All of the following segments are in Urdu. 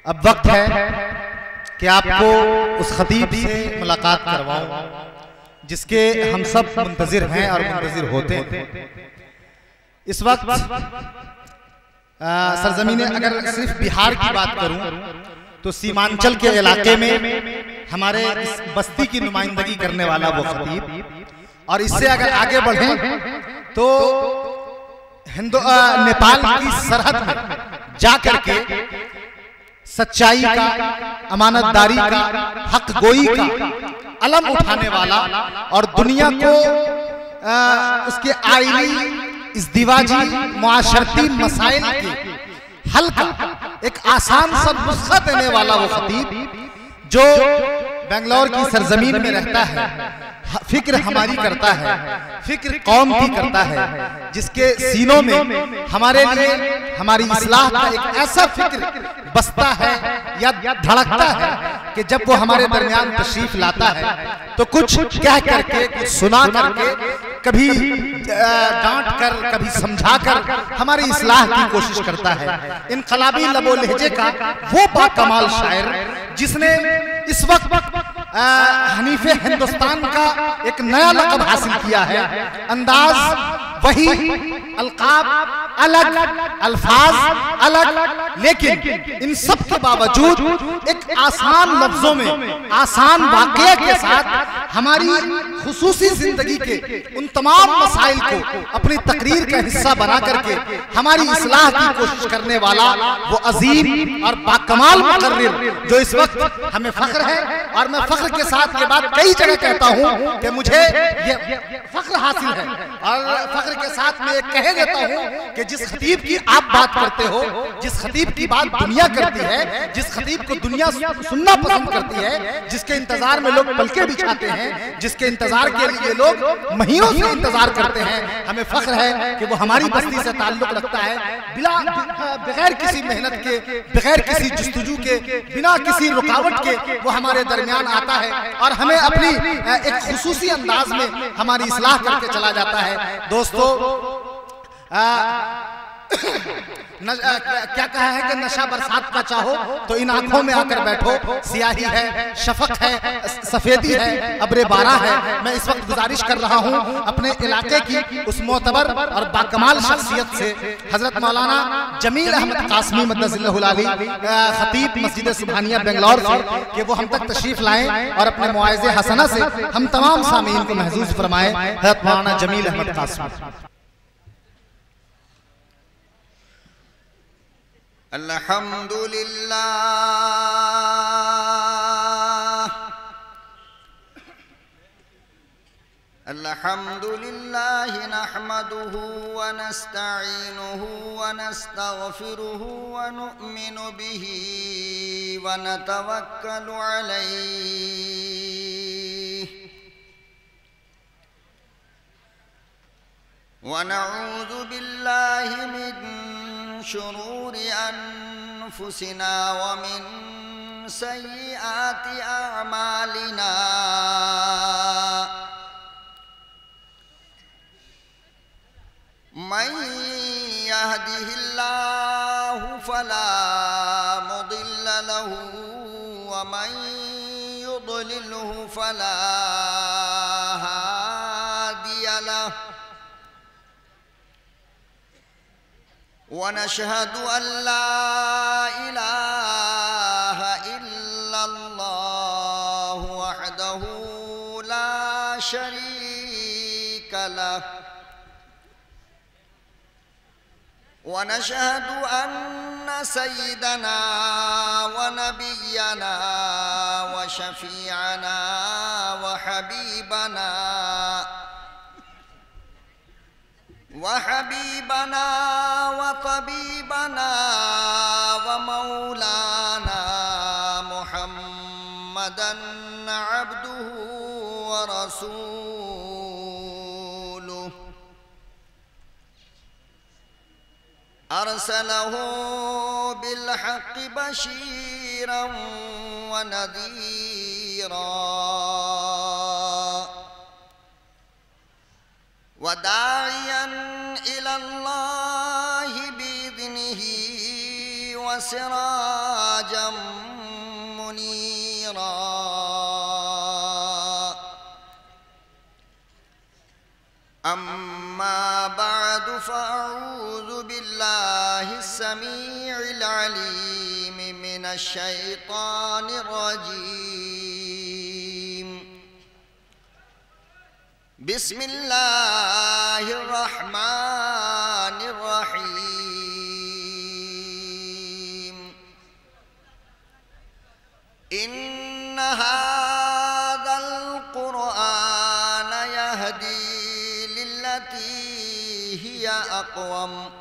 اب وقت ہے کہ آپ کو اس خطیب سے ملاقات کرواؤں جس کے ہم سب منتظر ہیں اور منتظر ہوتے ہیں۔ اس وقت سرزمین اگر صرف بہار کی بات کروں تو سیمانچل کے علاقے میں ہمارے اس بستی کی نمائندگی کرنے والا وہ خطیب، اور اس سے اگر آگے بڑھیں تو نیپال کی سرحد میں جا کر کے سچائی کا، امانت داری کا، حق گوئی کا علم اٹھانے والا اور دنیا کو اس کے آئینی، ازدواجی، معاشرتی مسائل کے حل کا ایک آسان سا نسخہ دینے والا وہ خطیب جو بنگلور کی سرزمین میں رہتا ہے، فکر ہماری کرتا ہے، فکر قوم کی کرتا ہے، جس کے سینوں میں ہمارے لیے ہماری اصلاح کا ایک ایسا فکر بستا ہے یا دھڑکتا ہے کہ جب وہ ہمارے درمیان تشریف لاتا ہے تو کچھ کہہ کر کے، کچھ سنا کر کے، کبھی ڈانٹ کر، کبھی سمجھا کر ہماری اصلاح کی کوشش کرتا ہے۔ انقلابی لب و لہجے کا وہ باکمال شاعر جس نے اس وقت حنیف ہندوستان کا ایک نیا لقب حاصل کیا ہے۔ انداز وہی، القاب الگ، الفاظ الگ، لیکن ان سب کے باوجود ایک آسان لفظوں میں، آسان واقعے کے ساتھ ہماری خصوصی زندگی کے ان تمام مسائل کو اپنی تقریر کا حصہ بنا کر کے ہماری اصلاح کی کوشش کرنے والا وہ عظیم اور باکمال مقرر جو اس وقت ہمیں فخر ہے، اور میں فخر کے ساتھ یہ بات کئی جگہ کہتا ہوں کہ مجھے یہ فخر حاصل ہے، اور فخر کے ساتھ میں یہ کہہ دیتا ہوں کہ جس خطیب کی آپ بات کرتے ہو، جس خطیب کی بات دنیا کرتی ہے، جس خطیب کو دنیا سننا پسند کرتی ہے، جس کے انتظار میں لوگ پلکیں بچھاتے ہیں، جس کے انتظار کے لیے لوگ مہینوں سے انتظار کرتے ہیں، ہمیں فخر ہے کہ وہ ہماری بستی سے تعلق رکھتا ہے، بغیر کسی محنت کے، بغیر کسی جستجو کے، بنا کسی رکاوٹ کے وہ ہمارے درمیان آتا ہے اور ہمیں اپنی ایک خصوصی انداز میں ہماری اصلاح کر کے چلا جاتا ہے۔ دوستو، کیا کہا ہے کہ نشہ برسات کا چاہو تو ان آنکھوں میں آ کر بیٹھو، سیاہی ہے، شفق ہے، سفیدی ہے، ابر بارہ ہے۔ میں اس وقت گزارش کر رہا ہوں اپنے علاقے کی اس معتبر اور باکمال شخصیت سے، حضرت مولانا جمیل احمد قاسمی مدظ اللہ العالی، خطیب مسجد سبحانیہ بنگلور سے، کہ وہ ہم تک تشریف لائیں اور اپنے مواعظ حسنہ سے ہم تمام سامعین کو محظوظ فرمائیں۔ حضرت مولانا جمیل احمد قاسمی۔ الحمدللہ الحمدللہ نحمده ونستعینه ونستغفره ونؤمن به ونتوکل علیہ ونعوذ باللہ من شرور انفسنا ومن سیئات اعمالنا من يهده الله فلا مضل له ومن يضلله فلا هادي له ونشهد أن لا إله إلا الله وحده لا شريك له ونشهد أن سيدنا ونبينا وشفيعنا وحبيبنا وطبيبنا ومولانا محمدا عبده ورسوله أرسله بالحق بشيرا ونذيرا وداعيا إلى الله بإذنه وسراجا منيرا. أما بعد فأعوذ بالله السميع العليم من الشيطان الرجيم. بسم الله الرحمن الرحيم. إن هذا القرآن يهدي هي أقوم.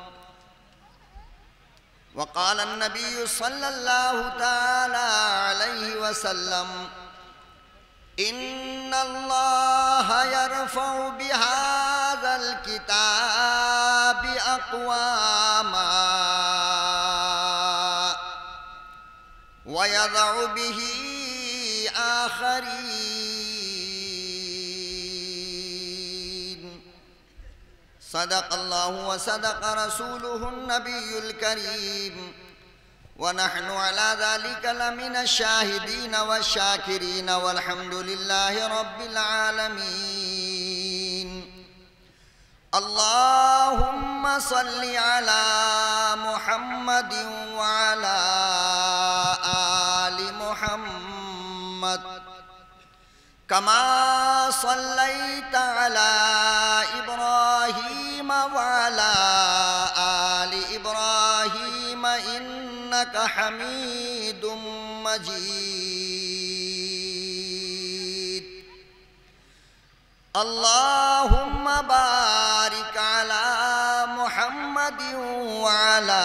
وقال النبي صلى الله تعالى عليه وسلم: إن الله يرفع بهذا الكتاب أقواما ويضع به آخرين. صدق الله وصدق رسوله النبي الكريم، ونحن على ذلك لمن الشاهدين والشاكرين، والحمد لله رب العالمين. اللهم صل على محمد وعلى آل محمد كما صليت على إبراهيم وعلى آل إبراهيم إنك حميد مجيد. اللهم بارك على محمد وعلى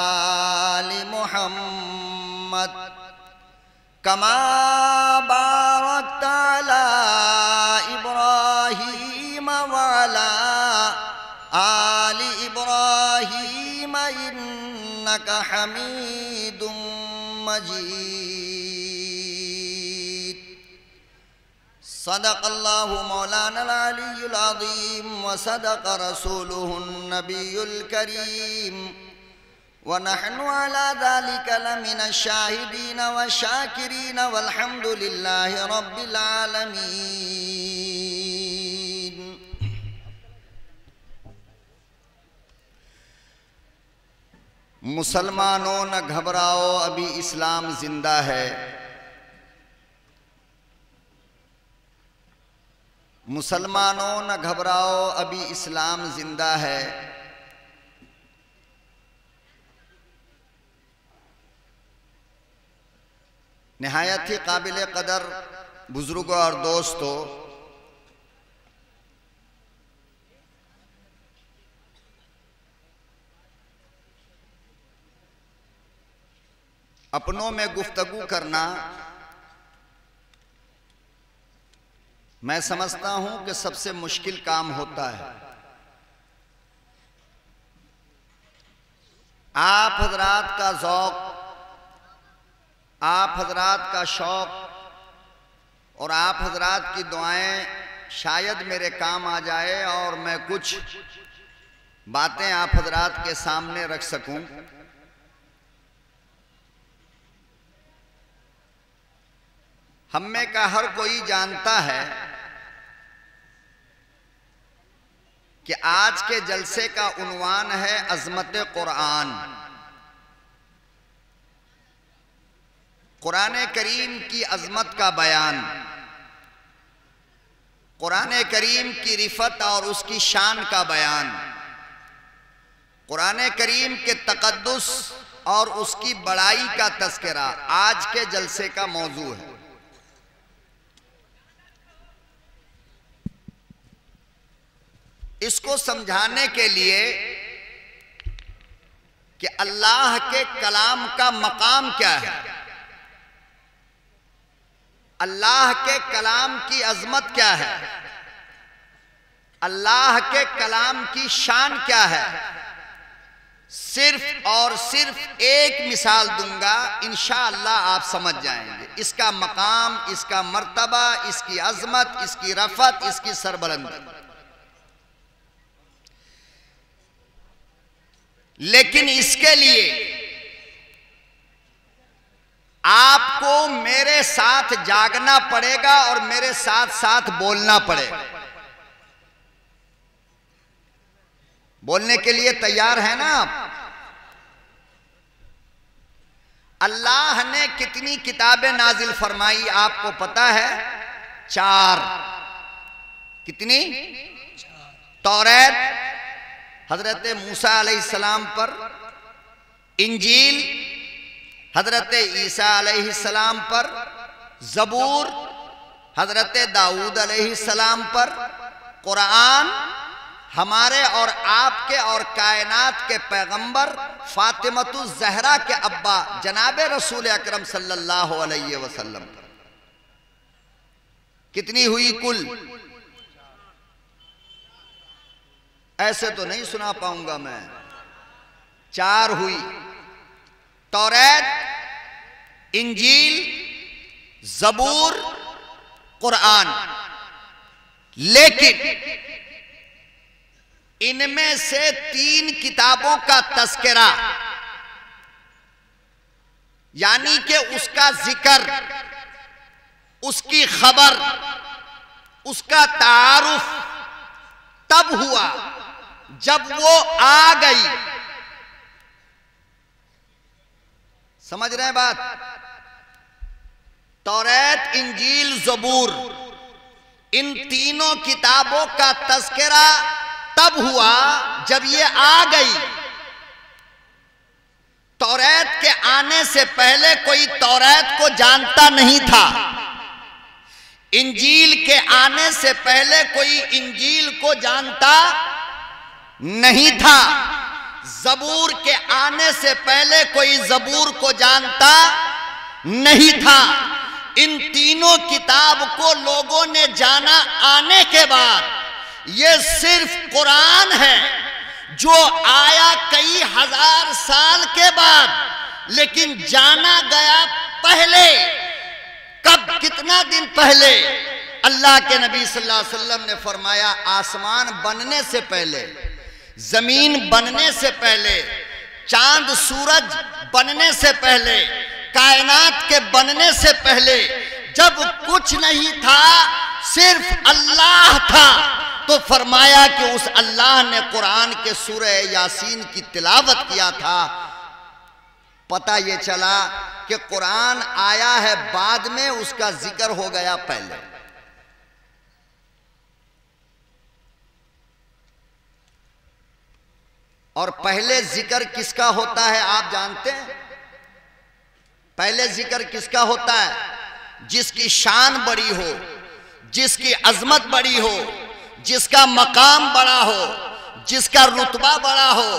آل محمد كما باركت على إبراهيم وعلى آل إبراهيم إنك حميد مجيد. صدق الله مولانا العلي العظيم، وصدق رسوله النبي الكريم، ونحن على ذلك لمن الشاهدين والشاكرين، والحمد لله رب العالمين. مسلمانوں نہ گھبراؤ، ابھی اسلام زندہ ہے. مسلمانوں نہ گھبراؤ، ابھی اسلام زندہ ہے. نہایت ہی قابل قدر بزرگوں اور دوستوں، اپنوں میں گفتگو کرنا میں سمجھتا ہوں کہ سب سے مشکل کام ہوتا ہے. آپ حضرات کا ذوق، آپ حضرات کا شوق اور آپ حضرات کی دعائیں شاید میرے کام آ جائے اور میں کچھ باتیں آپ حضرات کے سامنے رکھ سکوں. ہم میں کا ہر کوئی جانتا ہے کہ آج کے جلسے کا عنوان ہے عظمت قرآن. قرآن کریم کی عظمت کا بیان، قرآن کریم کی رفعت اور اس کی شان کا بیان، قرآن کریم کے تقدس اور اس کی بڑائی کا تذکرہ آج کے جلسے کا موضوع ہے. اس کو سمجھانے کے لیے کہ اللہ کے کلام کا مقام کیا ہے، اللہ کے کلام کی عظمت کیا ہے، اللہ کے کلام کی شان کیا ہے، صرف اور صرف ایک مثال دوں گا، انشاءاللہ آپ سمجھ جائیں گے اس کا مقام، اس کا مرتبہ، اس کی عظمت، اس کی رفعت، اس کی سربلندی. لیکن اس کے لیے آپ کو میرے ساتھ جاگنا پڑے گا اور میرے ساتھ ساتھ بولنا پڑے گا. بولنے کے لیے تیار ہیں نا آپ؟ اللہ نے کتنی کتابیں نازل فرمائی آپ کو پتا ہے؟ 4. کتنی؟ توریت حضرت موسیٰ علیہ السلام پر، انجیل حضرت عیسیٰ علیہ السلام پر، زبور حضرت داؤد علیہ السلام پر، قرآن ہمارے اور آپ کے اور کائنات کے پیغمبر فاطمۃ الزہرا کے ابا جناب رسول اکرم صلی اللہ علیہ وسلم پر. کتنی ہوئی کل؟ ایسے تو نہیں سنا پاؤں گا میں. 4 ہوئی. توریت، انجیل، زبور، قرآن. لیکن ان میں سے 3 کتابوں کا تذکرہ، یعنی کہ اس کا ذکر، اس کی خبر، اس کا تعارف تب ہوا جب وہ آ گئی. سمجھ رہے ہیں بات؟ توریت، انجیل، زبور، ان تینوں کتابوں کا تذکرہ تب ہوا جب یہ آ گئی. توریت کے آنے سے پہلے کوئی توریت کو جانتا نہیں تھا. انجیل کے آنے سے پہلے کوئی انجیل کو جانتا نہیں تھا. زبور کے آنے سے پہلے کوئی زبور کو جانتا نہیں تھا. ان تینوں کتاب کو لوگوں نے جانا آنے کے بعد. یہ صرف قرآن ہے جو آیا کئی ہزار سال کے بعد، لیکن جانا گیا پہلے. کب؟ کتنا دن پہلے؟ اللہ کے نبی صلی اللہ علیہ وسلم نے فرمایا آسمان بننے سے پہلے، زمین بننے سے پہلے، چاند سورج بننے سے پہلے، کائنات کے بننے سے پہلے، جب کچھ نہیں تھا صرف اللہ تھا، تو فرمایا کہ اس اللہ نے قرآن کے سورہ یاسین کی تلاوت کیا تھا. پتہ یہ چلا کہ قرآن آیا ہے بعد میں، اس کا ذکر ہو گیا پہلے. اور پہلے ذکر کس کا ہوتا ہے آپ جانتے ہیں؟ پہلے ذکر کس کا ہوتا ہے؟ جس کی شان بڑی ہو، جس کی عظمت بڑی ہو، جس کا مقام بڑا ہو، جس کا رتبہ بڑا ہو.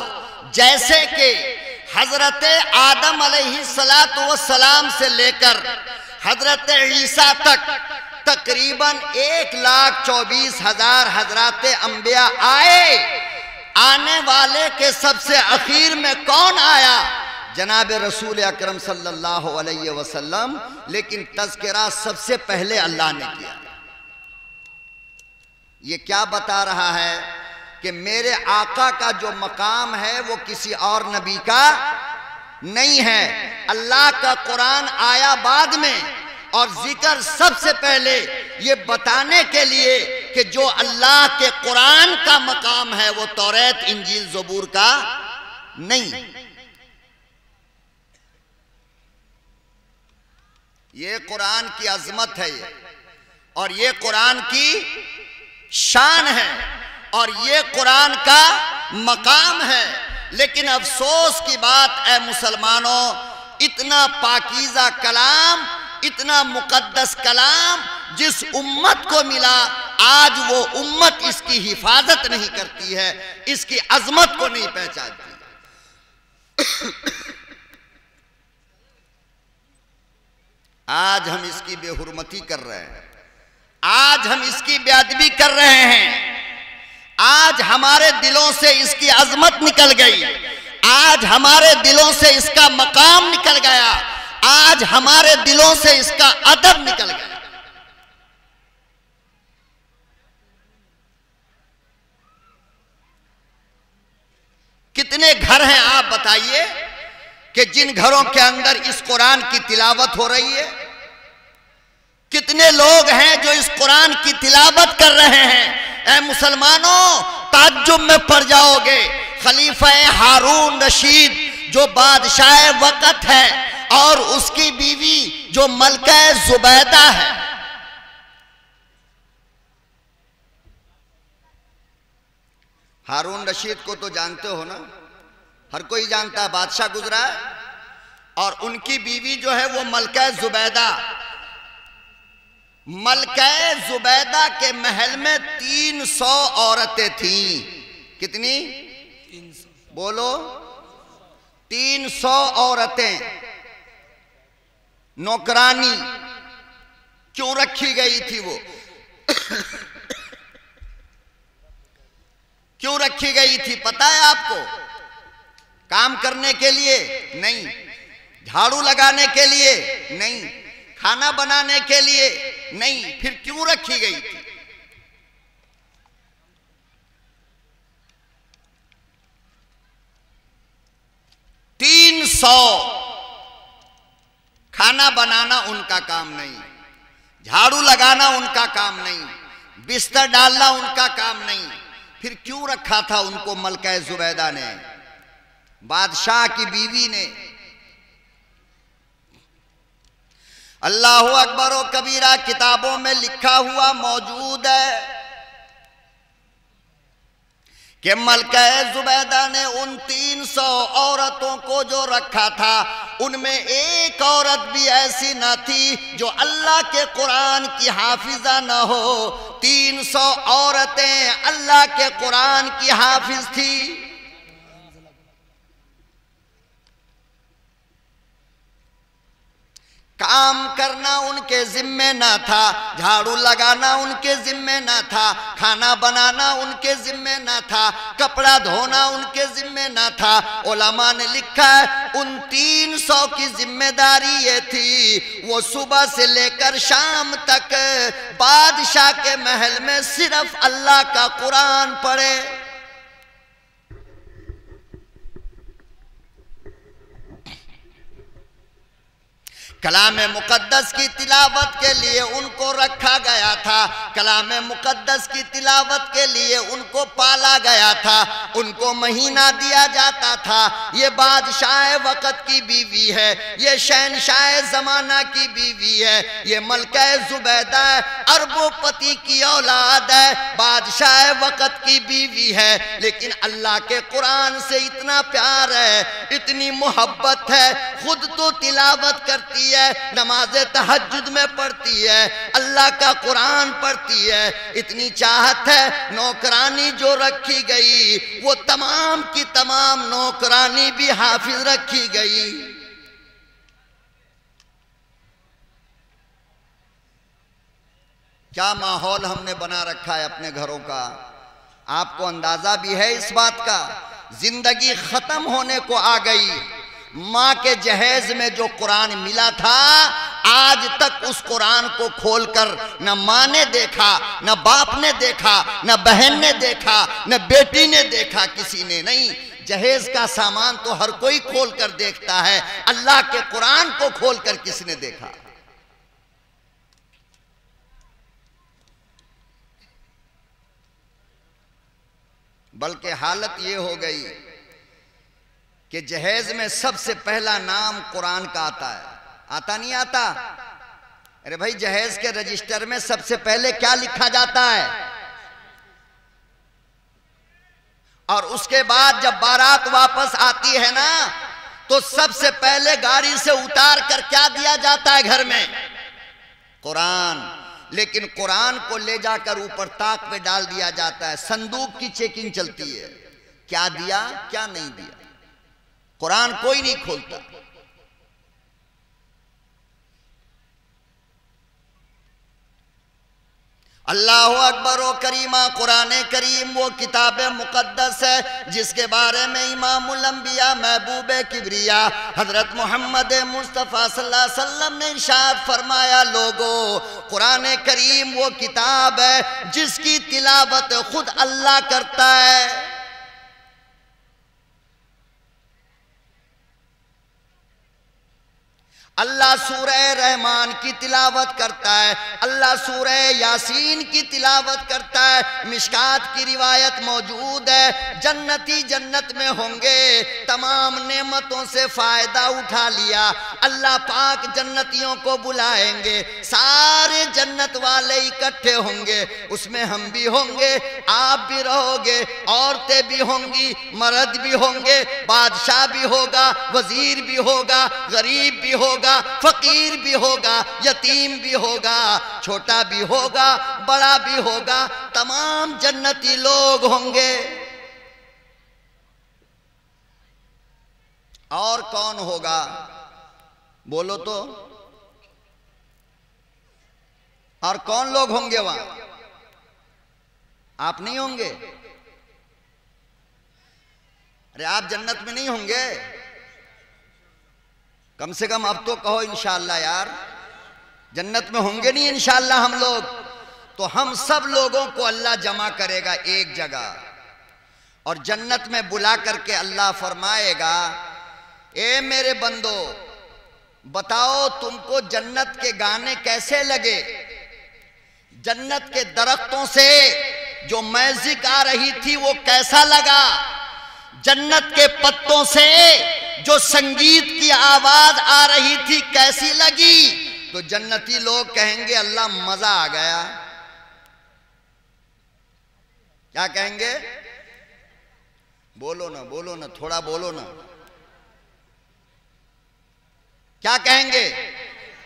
جیسے کہ حضرت آدم علیہ السلام سے لے کر حضرت عیسیٰ تک تقریباً 1,24,000 حضرات انبیاء آئے. آنے والے کے سب سے اخیر میں کون آیا؟ جناب رسول اکرم صلی اللہ علیہ وسلم. لیکن تذکرہ سب سے پہلے اللہ نے کیا. یہ کیا بتا رہا ہے؟ کہ میرے آقا کا جو مقام ہے وہ کسی اور نبی کا نہیں ہے. اللہ کا قرآن آیا بعد میں، اور ذکر سب سے پہلے یہ بتانے کے لیے کہ جو اللہ کے قرآن کا مقام ہے وہ توریت، انجیل، زبور کا نہیں. یہ قرآن کی عظمت ہے اور یہ قرآن کی شان ہے اور یہ قرآن کا مقام ہے. لیکن افسوس کی بات اے مسلمانوں، اتنا پاکیزہ کلام، اتنا مقدس کلام جس امت کو ملا، آج وہ امت اس کی حفاظت نہیں کرتی ہے، اس کی عظمت کو نہیں پہچانتی. آج ہم اس کی بے حرمتی کر رہے ہیں، آج ہم اس کی بے ادبی کر رہے ہیں. آج ہمارے دلوں سے اس کی عظمت نکل گئی، آج ہمارے دلوں سے اس کا مقام نکل گیا، آج ہمارے دلوں سے اس کا ادب نکل گیا. کتنے گھر ہیں آپ بتائیے کہ جن گھروں کے اندر اس قرآن کی تلاوت ہو رہی ہے، کتنے لوگ ہیں جو اس قرآن کی تلاوت کر رہے ہیں؟ اے مسلمانوں، تعجب میں پڑ جاؤ گے۔ خلیفہ ہارون رشید جو بادشاہ وقت ہے اور اس کی بیوی جو ملکہ زبیدہ ہے، ہارون رشید کو تو جانتے ہو نا، ہر کوئی جانتا ہے، بادشاہ گزرا ہے، اور ان کی بیوی جو ہے وہ ملکہ زبیدہ۔ ملکہ زبیدہ کے محل میں 300 عورتیں تھیں۔ کتنی؟ بولو، 300 عورتیں۔ نوکرانی کیوں رکھی گئی تھی؟ وہ کیوں رکھی گئی تھی پتہ ہے آپ کو؟ کام کرنے کے لیے نہیں، جھاڑو لگانے کے لیے نہیں، کھانا بنانے کے لیے نہیں، پھر کیوں رکھی گئی تھی؟ تین 300 کھانا بنانا ان کا کام نہیں، جھاڑو لگانا ان کا کام نہیں، بستر ڈالنا ان کا کام نہیں، پھر کیوں رکھا تھا ان کو ملکہ زبیدہ نے، بادشاہ کی بیوی نے؟ اللہ اکبر و کبیرہ کتابوں میں لکھا ہوا موجود ہے کہ ملکہ زبیدہ نے ان 300 عورتوں کو جو رکھا تھا، ان میں ایک عورت بھی ایسی نہ تھی جو اللہ کے قرآن کی حافظہ نہ ہو۔ 300 عورتیں اللہ کے قرآن کی حافظ تھی۔ کام کرنا ان کے ذمہ نہ تھا، جھاڑو لگانا ان کے ذمہ نہ تھا، کھانا بنانا ان کے ذمہ نہ تھا، کپڑا دھونا ان کے ذمہ نہ تھا۔ علماء نے لکھا ہے ان 300 کی ذمہ داری یہ تھی وہ صبح سے لے کر شام تک بادشاہ کے محل میں صرف اللہ کا قرآن پڑھے۔ کلام مقدس کی تلاوت کے لیے ان کو رکھا گیا تھا، کلام مقدس کی تلاوت کے لیے ان کو پالا گیا تھا، ان کو مہینہ دیا جاتا تھا۔ یہ بادشاہ وقت کی بیوی ہے، یہ شہنشاہ زمانہ کی بیوی ہے، یہ ملکہ زبیدہ اربوں پتی کی اولاد ہے، بادشاہ وقت کی بیوی ہے، لیکن اللہ کے قرآن سے اتنا پیار ہے، اتنی محبت ہے، خود تو تلاوت کرتی ہے، نماز تہجد میں پڑھتی ہے، اللہ کا قرآن پڑھتی ہے، اتنی چاہت ہے۔ نوکرانی جو رکھی گئی وہ تمام کی تمام نوکرانی بھی حافظ رکھی گئی۔ کیا ماحول ہم نے بنا رکھا ہے اپنے گھروں کا؟ آپ کو اندازہ بھی ہے اس بات کا؟ زندگی ختم ہونے کو آ گئی۔ ماں کے جہیز میں جو قرآن ملا تھا، آج تک اس قرآن کو کھول کر نہ ماں نے دیکھا، نہ باپ نے دیکھا، نہ بہن نے دیکھا، نہ بیٹی نے دیکھا، کسی نے نہیں۔ جہیز کا سامان تو ہر کوئی کھول کر دیکھتا ہے، اللہ کے قرآن کو کھول کر کس نے دیکھا؟ بلکہ حالت یہ ہو گئی کہ جہیز میں سب سے پہلا نام قرآن کا آتا ہے۔ آتا نہیں آتا؟ ارے بھائی، جہیز کے رجسٹر میں سب سے پہلے کیا لکھا جاتا ہے؟ اور اس کے بعد جب بارات واپس آتی ہے نا، تو سب سے پہلے گاڑی سے اتار کر کیا دیا جاتا ہے گھر میں؟ قرآن۔ لیکن قرآن کو لے جا کر اوپر طاق پہ ڈال دیا جاتا ہے، صندوق کی چیکنگ چلتی ہے، کیا دیا کیا نہیں دیا، قرآن کوئی نہیں کھولتا۔ اللہ اکبر و کریمہ، قرآن کریم وہ کتاب مقدس ہے جس کے بارے میں امام الانبیاء محبوب کبریا حضرت محمد مصطفیٰ صلی اللہ علیہ وسلم نے ارشاد فرمایا، لوگو قرآن کریم وہ کتاب ہے جس کی تلاوت خود اللہ کرتا ہے۔ اللہ سورہ رحمان کی تلاوت کرتا ہے، اللہ سورہ یاسین کی تلاوت کرتا ہے۔ مشکات کی روایت موجود ہے، جنتی جنت میں ہوں گے، تمام نعمتوں سے فائدہ اٹھا لیا، اللہ پاک جنتیوں کو بلائیں گے، سارے جنت والے اکٹھے ہوں گے، اس میں ہم بھی ہوں گے، آپ بھی رہو گے، عورتیں بھی ہوں گی، مرد بھی ہوں گے، بادشاہ بھی ہوگا، وزیر بھی ہوگا، غریب بھی ہوگا، فقیر بھی ہوگا، یتیم بھی ہوگا، چھوٹا بھی ہوگا، بڑا بھی ہوگا، تمام جنتی لوگ ہوں گے۔ اور کون ہوگا؟ بولو تو، اور کون لوگ ہوں گے وہاں؟ آپ نہیں ہوں گے؟ ارے آپ جنت میں نہیں ہوں گے؟ کم سے کم اب تو کہو انشاءاللہ یار، جنت میں ہوں گے نہیں انشاءاللہ ہم لوگ؟ تو ہم سب لوگوں کو اللہ جمع کرے گا ایک جگہ، اور جنت میں بلا کر کے اللہ فرمائے گا، اے میرے بندو بتاؤ تم کو جنت کے گانے کیسے لگے؟ جنت کے درختوں سے جو میوزک آ رہی تھی وہ کیسا لگا؟ جنت کے پتوں سے جو سنگیت کی آواز آ رہی تھی کیسی لگی؟ تو جنتی لوگ کہیں گے اللہ مزہ آ گیا۔ کیا کہیں گے؟ بولو نا، بولو نا، تھوڑا بولو نا، کیا کہیں گے؟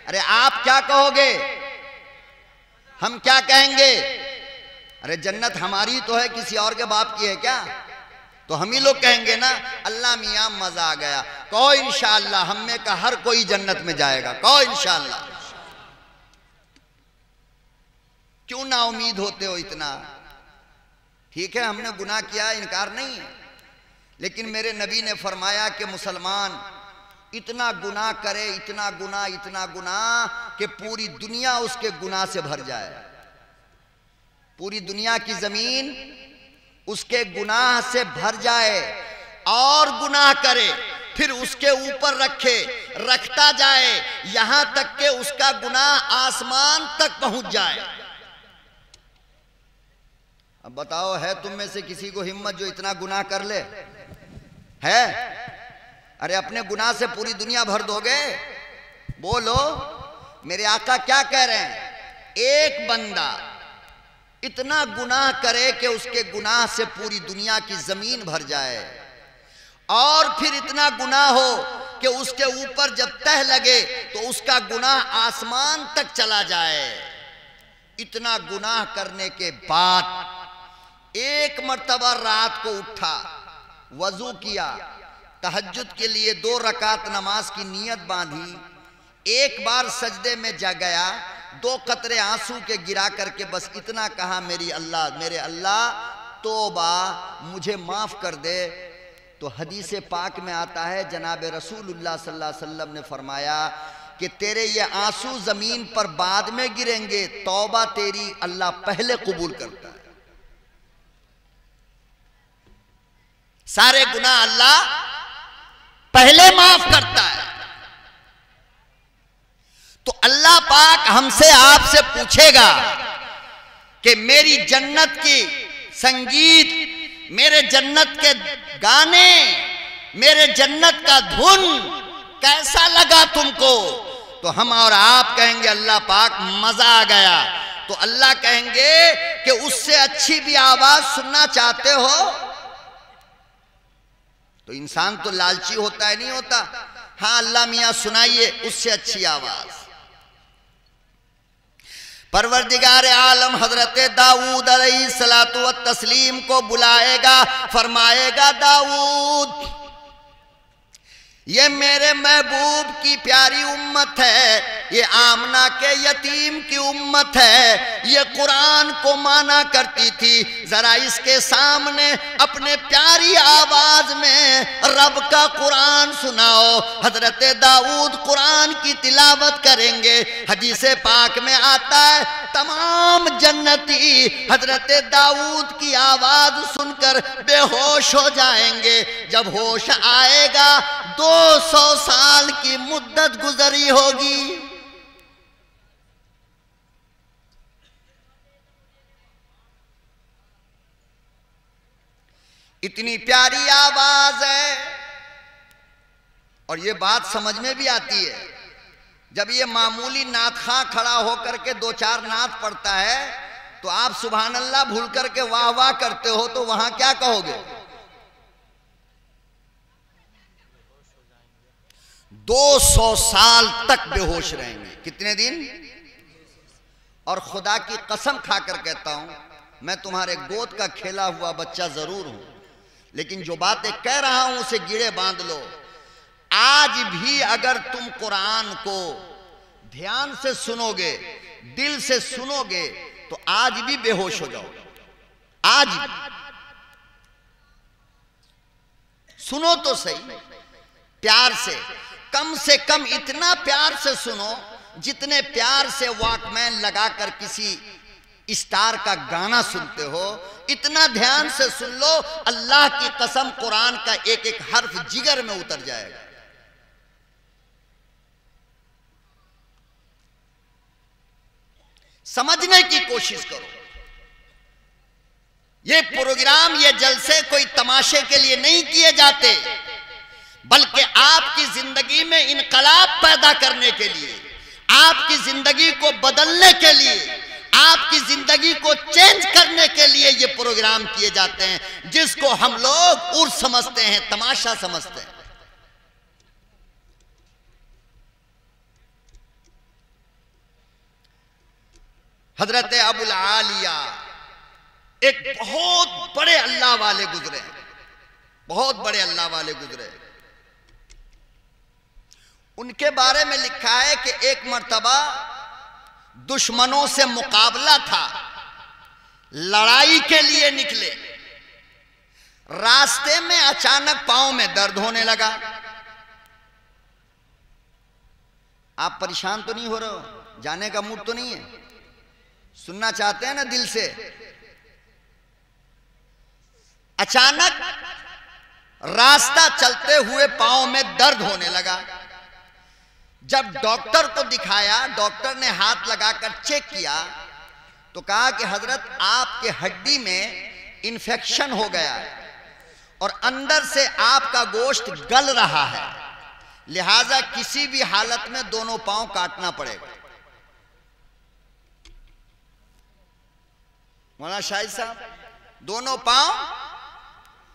ارے آپ کیا کہو گے؟ ہم کیا کہیں گے؟ ارے جنت ہماری تو ہے، کسی اور کے باپ کی ہے کیا؟ تو ہم ہی لوگ کہیں گے نا اللہ میاں مزہ آ گیا۔ کہو انشاءاللہ، ہم میں کا ہر کوئی جنت میں جائے گا، کہو انشاءاللہ۔ کیوں نا امید ہوتے ہو اتنا؟ ٹھیک ہے ہم نے گناہ کیا، انکار نہیں ہے، لیکن میرے نبی نے فرمایا کہ مسلمان اتنا گناہ کرے، اتنا گناہ کہ پوری دنیا اس کے گناہ سے بھر جائے، پوری دنیا کی زمین اس کے گناہ سے بھر جائے، اور گناہ کرے، پھر اس کے اوپر رکھتا جائے، یہاں تک کہ اس کا گناہ آسمان تک پہنچ جائے۔ اب بتاؤ ہے تم میں سے کسی کو ہمت جو اتنا گناہ کر لے؟ ہے؟ ارے اپنے گناہ سے پوری دنیا بھر دو گے؟ بولو، میرے آقا کیا کہہ رہے ہیں؟ ایک بندہ اتنا گناہ کرے کہ اس کے گناہ سے پوری دنیا کی زمین بھر جائے، اور پھر اتنا گناہ ہو کہ اس کے اوپر جب تہ لگے تو اس کا گناہ آسمان تک چلا جائے۔ اتنا گناہ کرنے کے بعد ایک مرتبہ رات کو اٹھا، وضو کیا، تہجد کے لیے 2 رکعت نماز کی نیت باندھی، ایک بار سجدے میں جا گیا، 2 قطرے آنسو کے گرا کر کے بس اتنا کہا، میرے اللہ توبہ، مجھے معاف کر دے۔ تو حدیث پاک میں آتا ہے جناب رسول اللہ صلی اللہ علیہ وسلم نے فرمایا کہ تیرے یہ آنسو زمین پر بعد میں گریں گے، توبہ تیری اللہ پہلے قبول کرتا ہے۔ سارے گناہ اللہ پہلے معاف کرتا ہے۔ تو اللہ پاک ہم سے آپ سے پوچھے گا کہ میری جنت کی سنگیت، میرے جنت کے گانے، میرے جنت کا دھن کیسا لگا تم کو؟ تو ہم اور آپ کہیں گے اللہ پاک مزہ آ گیا۔ تو اللہ کہیں گے کہ اس سے اچھی بھی آواز سننا چاہتے ہو؟ تو انسان تو لالچی ہوتا ہے، نہیں ہوتا؟ ہاں اللہ میاں سنائیے اس سے اچھی آواز۔ پروردگار عالم حضرت داؤد علیہ السلام کو بلائے گا، فرمائے گا داؤد یہ میرے محبوب کی پیاری امت ہے، یہ آمنہ کے یتیم کی امت ہے، یہ قرآن کو مانا کرتی تھی، ذرا اس کے سامنے اپنے پیاری آواز میں رب کا قرآن سناؤ۔ حضرت داؤد قرآن کی تلاوت کریں گے، حدیث پاک میں آتا ہے تمام جنتی حضرت داؤد کی آواز سن کر بے ہوش ہو جائیں گے۔ جب ہوش آئے گا 200 سال کی مدت گزری ہوگی۔ اتنی پیاری آواز ہے، اور یہ بات سمجھ میں بھی آتی ہے جب یہ معمولی نعت خواں کھڑا ہو کر کے 2-4 نعت پڑھتا ہے تو آپ سبحان اللہ بھول کر کے واہ واہ کرتے ہو، تو وہاں کیا کہو گے؟ 200 سال تک بے ہوش رہیں گے۔ کتنے دن؟ اور خدا کی قسم کھا کر کہتا ہوں، میں تمہارے گود کا کھیلا ہوا بچہ ضرور ہوں، لیکن جو باتیں کہہ رہا ہوں اسے گیڑے باندھ لو۔ آج بھی اگر تم قرآن کو دھیان سے سنو گے، دل سے سنو گے، تو آج بھی بے ہوش ہو جاؤ گے۔ آج بھی سنو تو صحیح، پیار سے کم اتنا پیار سے سنو جتنے پیار سے واک مین لگا کر کسی اسٹار کا گانا سنتے ہو، اتنا دھیان سے سن لو، اللہ کی قسم قرآن کا ایک ایک حرف جگر میں اتر جائے گا۔ سمجھنے کی کوشش کرو۔ یہ پروگرام، یہ جلسے کوئی تماشے کے لیے نہیں کیے جاتے، بلکہ آپ کی زندگی میں انقلاب پیدا کرنے کے لیے، آپ کی زندگی کو بدلنے کے لیے، آپ کی زندگی کو چینج کرنے کے لیے یہ پروگرام کیے جاتے ہیں، جس کو ہم لوگ عرس سمجھتے ہیں، تماشا سمجھتے ہیں۔ حضرت ابو العالیہ ایک بہت بڑے اللہ والے گزرے، بہت بڑے اللہ والے گزرے۔ ان کے بارے میں لکھا ہے کہ ایک مرتبہ دشمنوں سے مقابلہ تھا، لڑائی کے لیے نکلے، راستے میں اچانک پاؤں میں درد ہونے لگا۔ آپ پریشان تو نہیں ہو رہے ہو؟ جانے کا موڈ تو نہیں ہے؟ سننا چاہتے ہیں نا دل سے؟ اچانک راستہ چلتے ہوئے پاؤں میں درد ہونے لگا۔ جب ڈاکٹر کو دکھایا، ڈاکٹر نے ہاتھ لگا کر چیک کیا تو کہا کہ حضرت آپ کے ہڈی میں انفیکشن ہو گیا ہے اور اندر سے آپ کا گوشت گل رہا ہے، لہٰذا کسی بھی حالت میں دونوں پاؤں کاٹنا پڑے گا۔ مولانا شاہد صاحب، دونوں پاؤں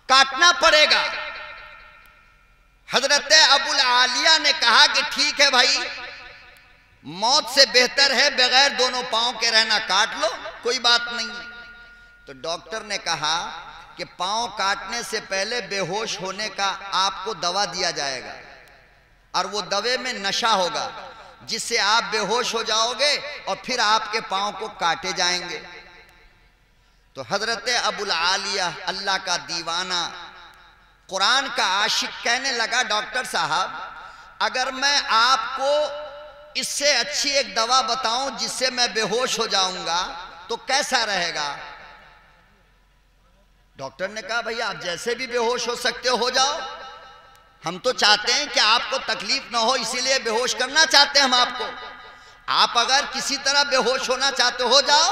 کاٹنا پڑے گا۔ حضرت ابو العالیہ نے کہا کہ ٹھیک ہے بھائی، موت سے بہتر ہے بغیر دونوں پاؤں کے رہنا، کاٹ لو، کوئی بات نہیں۔ تو ڈاکٹر نے کہا کہ پاؤں کاٹنے سے پہلے بے ہوش ہونے کا آپ کو دوا دیا جائے گا، اور وہ دوے میں نشہ ہوگا جس سے آپ بے ہوش ہو جاؤ گے اور پھر آپ کے پاؤں کو کاٹے جائیں گے۔ تو حضرت ابو العالیہ اللہ کا دیوانہ، قرآن کا عاشق کہنے لگا ڈاکٹر صاحب اگر میں آپ کو اس سے اچھی ایک دوا بتاؤں جس سے میں بے ہوش ہو جاؤں گا تو کیسا رہے گا؟ ڈاکٹر نے کہا بھئی آپ جیسے بھی بے ہوش ہو سکتے ہو جاؤ، ہم تو چاہتے ہیں کہ آپ کو تکلیف نہ ہو، اسی لیے بے ہوش کرنا چاہتے ہیں ہم آپ کو، آپ اگر کسی طرح بے ہوش ہونا چاہتے ہو جاؤ۔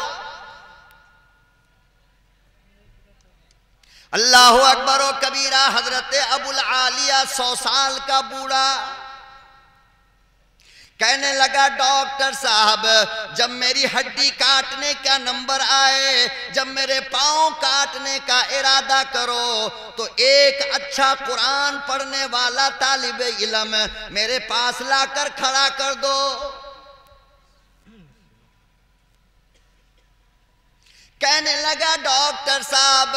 اللہ اکبر و کبیرہ۔ حضرت ابو العالیہ 100 سال کا بوڑھا کہنے لگا ڈاکٹر صاحب جب میری ہڈی کاٹنے کا نمبر آئے، جب میرے پاؤں کاٹنے کا ارادہ کرو تو ایک اچھا قرآن پڑھنے والا طالب علم میرے پاس لا کر کھڑا کر دو۔ کہنے لگا ڈاکٹر صاحب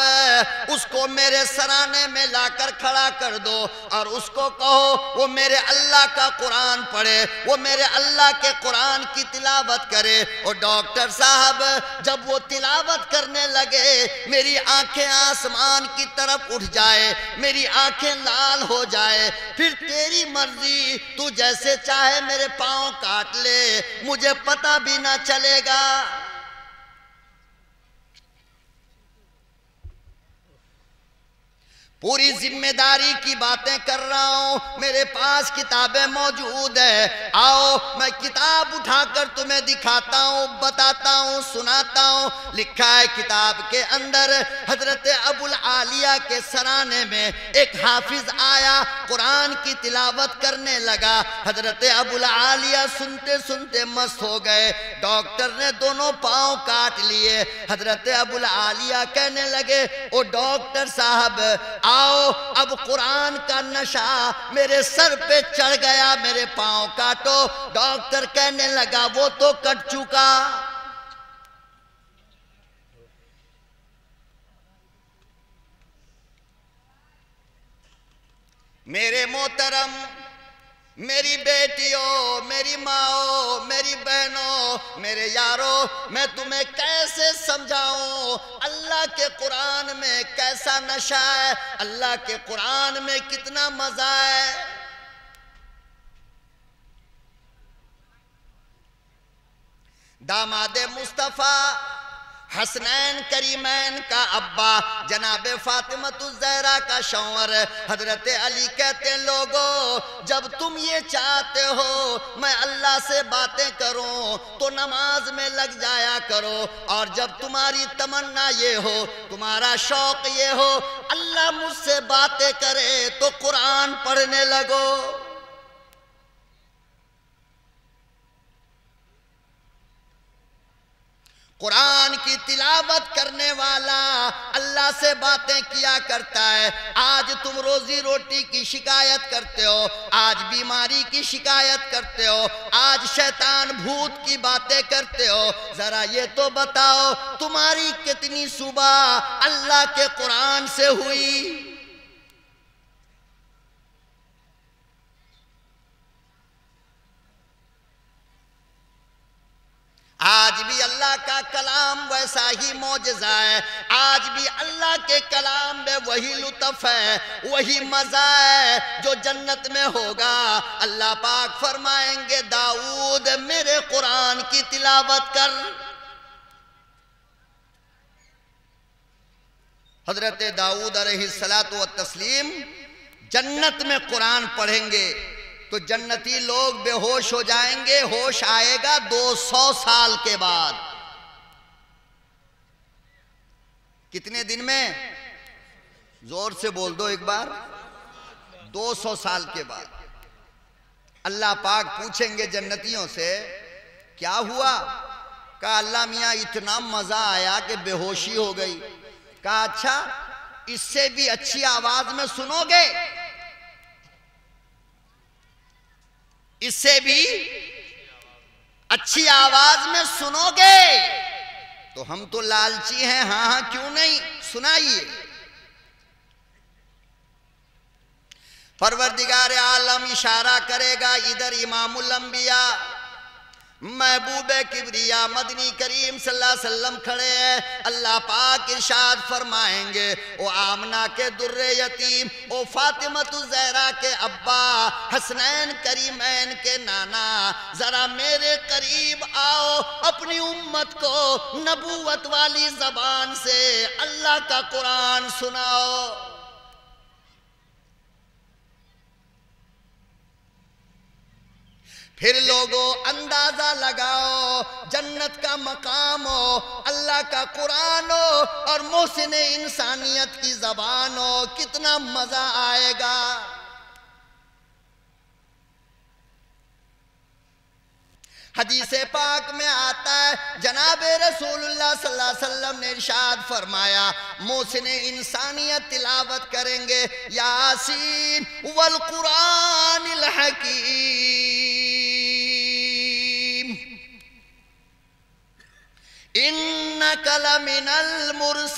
اس کو میرے سرانے میں لا کر کھڑا کر دو اور اس کو کہو وہ میرے اللہ کا قرآن پڑھے، وہ میرے اللہ کے قرآن کی تلاوت کرے۔ اور ڈاکٹر صاحب جب وہ تلاوت کرنے لگے میری آنکھیں آسمان کی طرف اٹھ جائے، میری آنکھیں لال ہو جائے۔ پھر تیری مرضی، تو جیسے چاہے میرے پاؤں کاٹ لے، مجھے پتہ بھی نہ چلے گا۔ پوری ذمہ داری کی باتیں کر رہا ہوں، میرے پاس کتابیں موجود ہیں، آؤ میں کتاب اٹھا کر تمہیں دکھاتا ہوں، بتاتا ہوں، سناتا ہوں۔ لکھا ہے کتاب کے اندر حضرت ابوالعالیہ کے سرانے میں ایک حافظ آیا، قرآن کی تلاوت کرنے لگا۔ حضرت ابوالعالیہ سنتے سنتے مست ہو گئے، ڈاکٹر نے دونوں پاؤں کاٹ لیے۔ حضرت ابوالعالیہ کہنے لگے او ڈاکٹر صاحب آؤ، اب قرآن کا نشہ میرے سر پہ چڑھ گیا، میرے پاؤں کاٹو۔ ڈاکٹر کہنے لگا وہ تو کٹ چکا۔ میرے محترم، میری بیٹیوں، میری ماں، میری بہنوں، میرے یاروں، میں تمہیں کیسے سمجھاؤں اللہ کے قرآن میں کیسا نشہ ہے، اللہ کے قرآن میں کتنا مزہ ہے۔ داماد مصطفیٰ حسنین کریمین کا ابا جناب فاطمۃ الزہرا کا شوہر حضرت علی کہتے ہیں لوگو جب تم یہ چاہتے ہو میں اللہ سے باتیں کروں تو نماز میں لگ جایا کرو، اور جب تمہاری تمنا یہ ہو، تمہارا شوق یہ ہو اللہ مجھ سے باتیں کرے تو قرآن پڑھنے لگو۔ قرآن کی تلاوت کرنے والا اللہ سے باتیں کیا کرتا ہے۔ آج تم روزی روٹی کی شکایت کرتے ہو، آج بیماری کی شکایت کرتے ہو، آج شیطان بھوت کی باتیں کرتے ہو، ذرا یہ تو بتاؤ تمہاری کتنی صبح اللہ کے قرآن سے ہوئی؟ آج بھی اللہ کا کلام ویسا ہی معجزہ ہے، آج بھی اللہ کے کلام میں وہی لطف ہے، وہی مزہ ہے جو جنت میں ہوگا۔ اللہ پاک فرمائیں گے داؤد میرے قرآن کی تلاوت کر۔ حضرت داؤد علیہ السلام جنت میں قرآن پڑھیں گے تو جنتی لوگ بے ہوش ہو جائیں گے، ہوش آئے گا 200 سال کے بعد۔ کتنے دن میں؟ زور سے بول دو ایک بار۔ 200 سال کے بعد اللہ پاک پوچھیں گے جنتیوں سے کیا ہوا؟ کہا اللہ میاں اتنا مزہ آیا کہ بے ہوشی ہو گئی۔ کہا اچھا اس سے بھی اچھی آواز میں سنو گے؟ اس سے بھی اچھی آواز میں سنو گے؟ تو ہم تو لالچی ہیں، ہاں ہاں کیوں نہیں، سنائیے۔ پروردگار عالم اشارہ کرے گا ادھر امام الانبیاء محبوب کبریا مدنی کریم صلی اللہ علیہ وسلم کھڑے ہیں۔ اللہ پاک ارشاد فرمائیں گے او آمنہ کے در یتیم، او فاطمۃ الزہرا کے ابا، حسنین کریمین کے نانا، ذرا میرے قریب آؤ، اپنی امت کو نبوت والی زبان سے اللہ کا قرآن سناؤ۔ پھر لوگوں اندازہ لگاؤ جنت کا مقام ہو، اللہ کا قرآن ہو اور محسن انسانیت کی زبان ہو، کتنا مزہ آئے گا۔ حدیث پاک میں آتا ہے جناب رسول اللہ صلی اللہ علیہ وسلم نے ارشاد فرمایا محسن انسانیت تلاوت کریں گے یاسین والقرآن الحکیم، إنا وَإِنَّكَ لَمِنَ الْمُرْسَلِينَ۔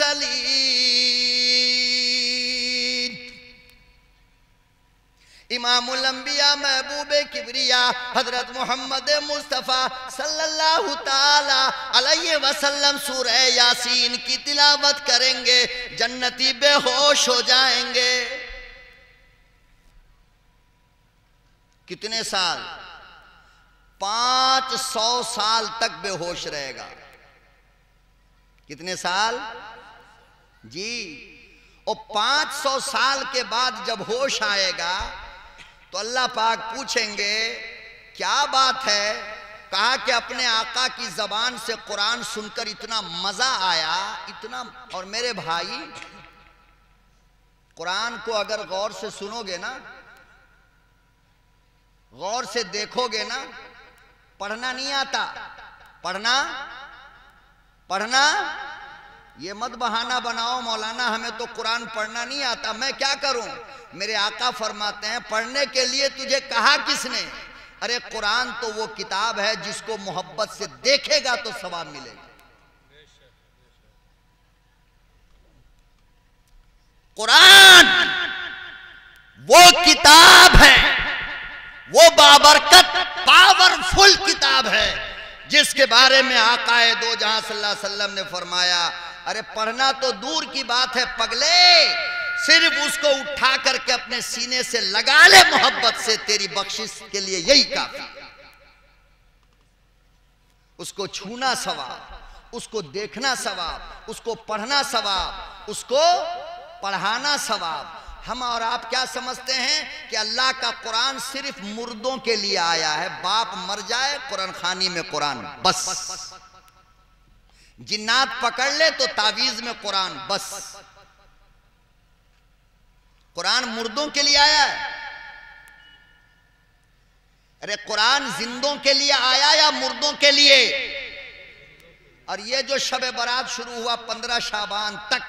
امام الانبیاء محبوب کبریا حضرت محمد مصطفیٰ صلی اللہ تعالی علیہ وسلم سورہ یاسین کی تلاوت کریں گے، جنتی بے ہوش ہو جائیں گے۔ کتنے سال؟ 500 سال تک بے ہوش رہے گا۔ کتنے سال؟ جی، اور 500 سال کے بعد جب ہوش آئے گا تو اللہ پاک پوچھیں گے کیا بات ہے؟ کہا کہ اپنے آقا کی زبان سے قرآن سن کر اتنا مزہ آیا، اتنا۔ اور میرے بھائی، قرآن کو اگر غور سے سنو گے نا، غور سے دیکھو گے نا، پڑھنا نہیں آتا، پڑھنا یہ مت بہانہ بناؤ مولانا ہمیں تو قرآن پڑھنا نہیں آتا، میں کیا کروں؟ میرے آقا فرماتے ہیں پڑھنے کے لیے تجھے کہا کس نے؟ ارے قرآن تو وہ کتاب ہے جس کو محبت سے دیکھے گا تو ثواب ملے گا۔ قرآن وہ کتاب ہے، وہ بابرکت پاورفل کتاب ہے جس کے بارے میں آقا دو جہاں صلی اللہ علیہ وسلم نے فرمایا ارے پڑھنا تو دور کی بات ہے پگلے، صرف اس کو اٹھا کر کے اپنے سینے سے لگا لے محبت سے، تیری بخشش کے لیے یہی کافی ہے۔ اس کو چھونا ثواب، اس کو دیکھنا ثواب، اس کو پڑھنا ثواب، اس کو پڑھانا ثواب۔ ہم اور آپ کیا سمجھتے ہیں کہ اللہ کا قرآن صرف مردوں کے لیے آیا ہے، باپ مر جائے قرآن خانی میں قرآن بس، جنات پکڑ لے تو تعویذ میں قرآن بس۔ قرآن مردوں کے لیے آیا ہے؟ ارے قرآن زندوں کے لیے آیا یا مردوں کے لیے؟ اور یہ جو شب برات شروع ہوا 15 شعبان تک،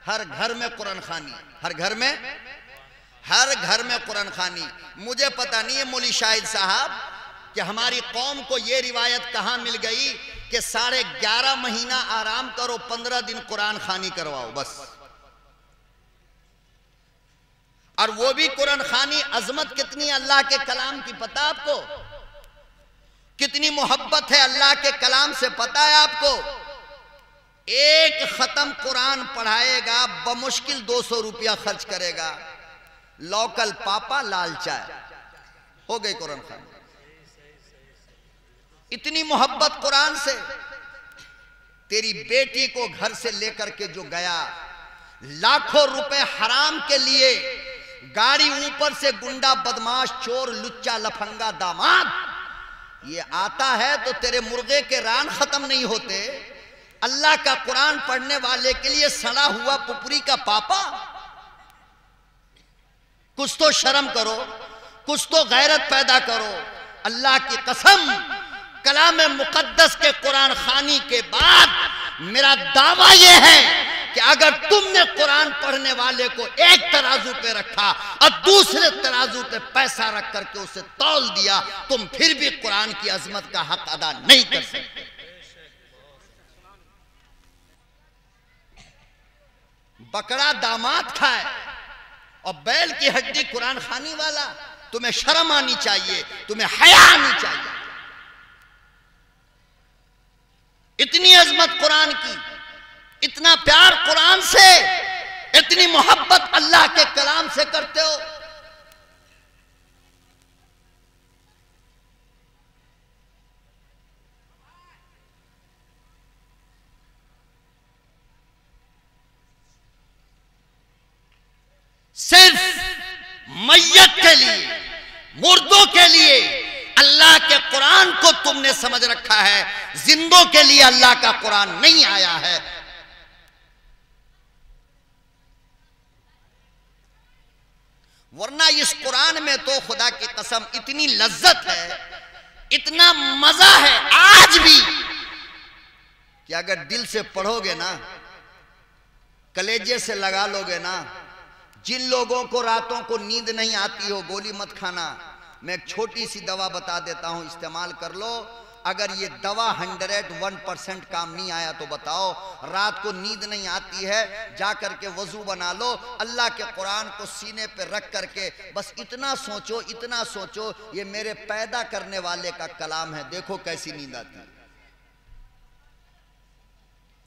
ہر گھر میں قرآن خوانی، ہر گھر میں قرآن خوانی۔ مجھے پتہ نہیں ہے مولی شاہد صاحب کہ ہماری قوم کو یہ روایت کہاں مل گئی کہ 11.5 مہینہ آرام کرو، 15 دن قرآن خوانی کرواؤ بس۔ اور وہ بھی قرآن خوانی، عظمت کتنی اللہ کے کلام کی پتہ آپ کو؟ کتنی محبت ہے اللہ کے کلام سے پتہ ہے آپ کو؟ ایک ختم قرآن پڑھائے گا بمشکل 200 روپیہ خرچ کرے گا، لوکل پاپا لال چائے، ہو گئی قرآن خوانی۔ اتنی محبت قرآن سے۔ تیری بیٹی کو گھر سے لے کر کے جو گیا، لاکھوں روپے حرام کے لیے، گاڑی اوپر سے گنڈا بدماش چور لچا لفنگا داماد، یہ آتا ہے تو تیرے مرغے کے ران ختم نہیں ہوتے۔ اللہ کا قرآن پڑھنے والے کے لیے سڑا ہوا پپری کا پاپا۔ کچھ تو شرم کرو، کچھ تو غیرت پیدا کرو۔ اللہ کی قسم، کلام مقدس کے قرآن خوانی کے بعد میرا دعویٰ یہ ہے کہ اگر تم نے قرآن پڑھنے والے کو ایک ترازو پہ رکھا اور دوسرے ترازو پہ پیسہ رکھ کر کے اسے تول دیا، تم پھر بھی قرآن کی عظمت کا حق ادا نہیں کر سکتے۔ بکرا داماد کھائے اور بیل کی ہڈی قرآن خوانی والا، تمہیں شرم آنی چاہیے، تمہیں حیا آنی چاہیے۔ اتنی عظمت قرآن کی، اتنا پیار قرآن سے، اتنی محبت اللہ کے کلام سے کرتے ہو۔ صرف میت کے لیے، مردوں کے لیے اللہ کے قرآن کو تم نے سمجھ رکھا ہے، زندوں کے لیے اللہ کا قرآن نہیں آیا ہے۔ ورنہ اس قرآن میں تو خدا کی قسم اتنی لذت ہے، اتنا مزہ ہے آج بھی، کہ اگر دل سے پڑھو گے نا، کلیجے سے لگا لو گے نا۔ جن لوگوں کو راتوں کو نیند نہیں آتی ہو، گولی مت کھانا، میں ایک چھوٹی سی دوا بتا دیتا ہوں، استعمال کر لو، اگر یہ دوا 101% کام نہیں آیا تو بتاؤ، رات کو نیند نہیں آتی ہے، جا کر کے وضو بنا لو، اللہ کے قرآن کو سینے پہ رکھ کر کے بس اتنا سوچو یہ میرے پیدا کرنے والے کا کلام ہے، دیکھو کیسی نیند آتی ہے۔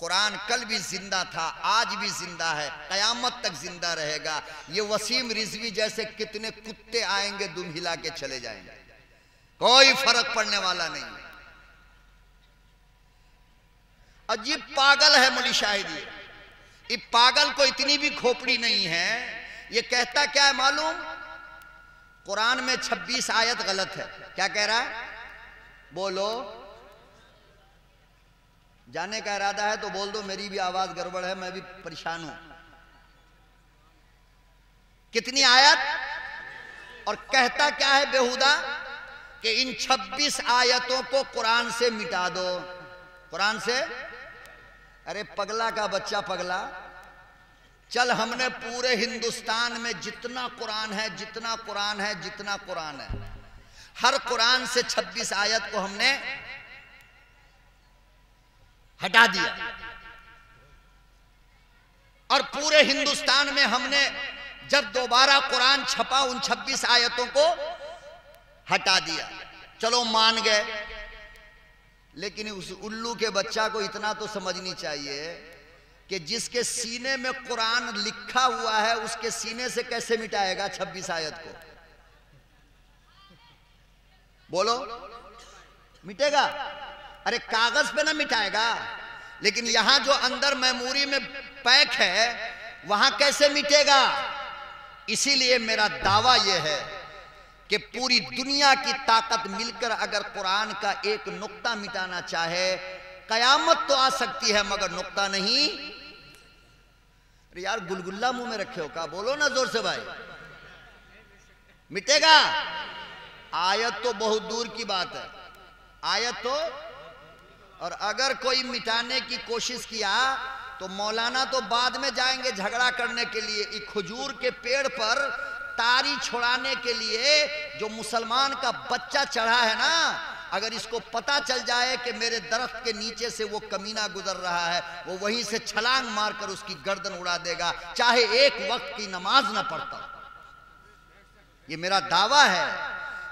قرآن کل بھی زندہ تھا، آج بھی زندہ ہے، قیامت تک زندہ رہے گا۔ یہ وسیم رضوی جیسے کتنے کتے آئیں گے، دم ہلا کے چلے جائیں گے، کوئی فرق پڑنے والا نہیں۔ عجیب پاگل ہے مولی شاہدی، یہ پاگل کو اتنی بھی کھوپڑی نہیں ہے۔ یہ کہتا کیا ہے معلوم؟ قرآن میں 26 آیت غلط ہے۔ کیا کہہ رہا ہے؟ بولو، جانے کا ارادہ ہے تو بول دو، میری بھی آواز گڑبڑ ہے، میں بھی پریشان ہوں۔ کتنی آیت؟ اور کہتا کیا ہے بیہودہ؟ کہ ان 26 آیتوں کو قرآن سے مٹا دو۔ قرآن سے؟ ارے پگلا کا بچہ پگلا، چل ہم نے پورے ہندوستان میں جتنا قرآن ہے، ہر قرآن سے 26 آیت کو ہم نے ہٹا دیا، اور پورے ہندوستان میں ہم نے جب دوبارہ قرآن چھپا ان 26 آیتوں کو ہٹا دیا۔ چلو مان گئے، لیکن اس الو کے بچہ کو اتنا تو سمجھنی چاہیے کہ جس کے سینے میں قرآن لکھا ہوا ہے اس کے سینے سے کیسے مٹائے گا 26 آیت کو؟ بولو، مٹے گا؟ ارے کاغذ پہ نہ مٹائے گا، لیکن یہاں جو اندر میموری میں پیک ہے وہاں کیسے مٹے گا؟ اسی لیے میرا دعویٰ یہ ہے کہ پوری دنیا کی طاقت مل کر اگر قرآن کا ایک نقطہ مٹانا چاہے، قیامت تو آ سکتی ہے مگر نقطہ نہیں۔ ارے یار گلگلہ منہ میں رکھے ہو کا، بولو نا زور سے بھائی، مٹے گا؟ آیت تو بہت دور کی بات ہے، آیت تو، اور اگر کوئی مٹانے کی کوشش کیا تو مولانا تو بعد میں جائیں گے جھگڑا کرنے کے لیے۔ ایک کھجور کے پیڑ پر تاری چھوڑانے کے لیے جو مسلمان کا بچہ چڑھا ہے نا، اگر اس کو پتا چل جائے کہ میرے درخت کے نیچے سے وہ کمینہ گزر رہا ہے، وہ وہیں سے چھلانگ مار کر اس کی گردن اڑا دے گا، چاہے ایک وقت کی نماز نہ پڑھتا۔ یہ میرا دعویٰ ہے،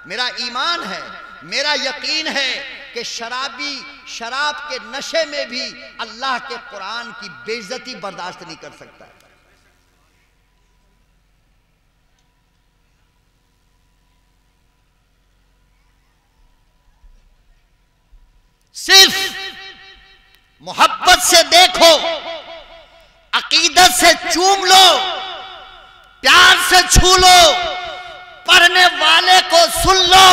میرا ایمان ہے، میرا یقین ہے کہ شرابی شراب کے نشے میں بھی اللہ کے قرآن کی بے عزتی برداشت نہیں کر سکتا ہے۔ صرف محبت سے دیکھو، عقیدت سے چوم لو، پیار سے چھو لو، پڑھنے والے کو سن لو۔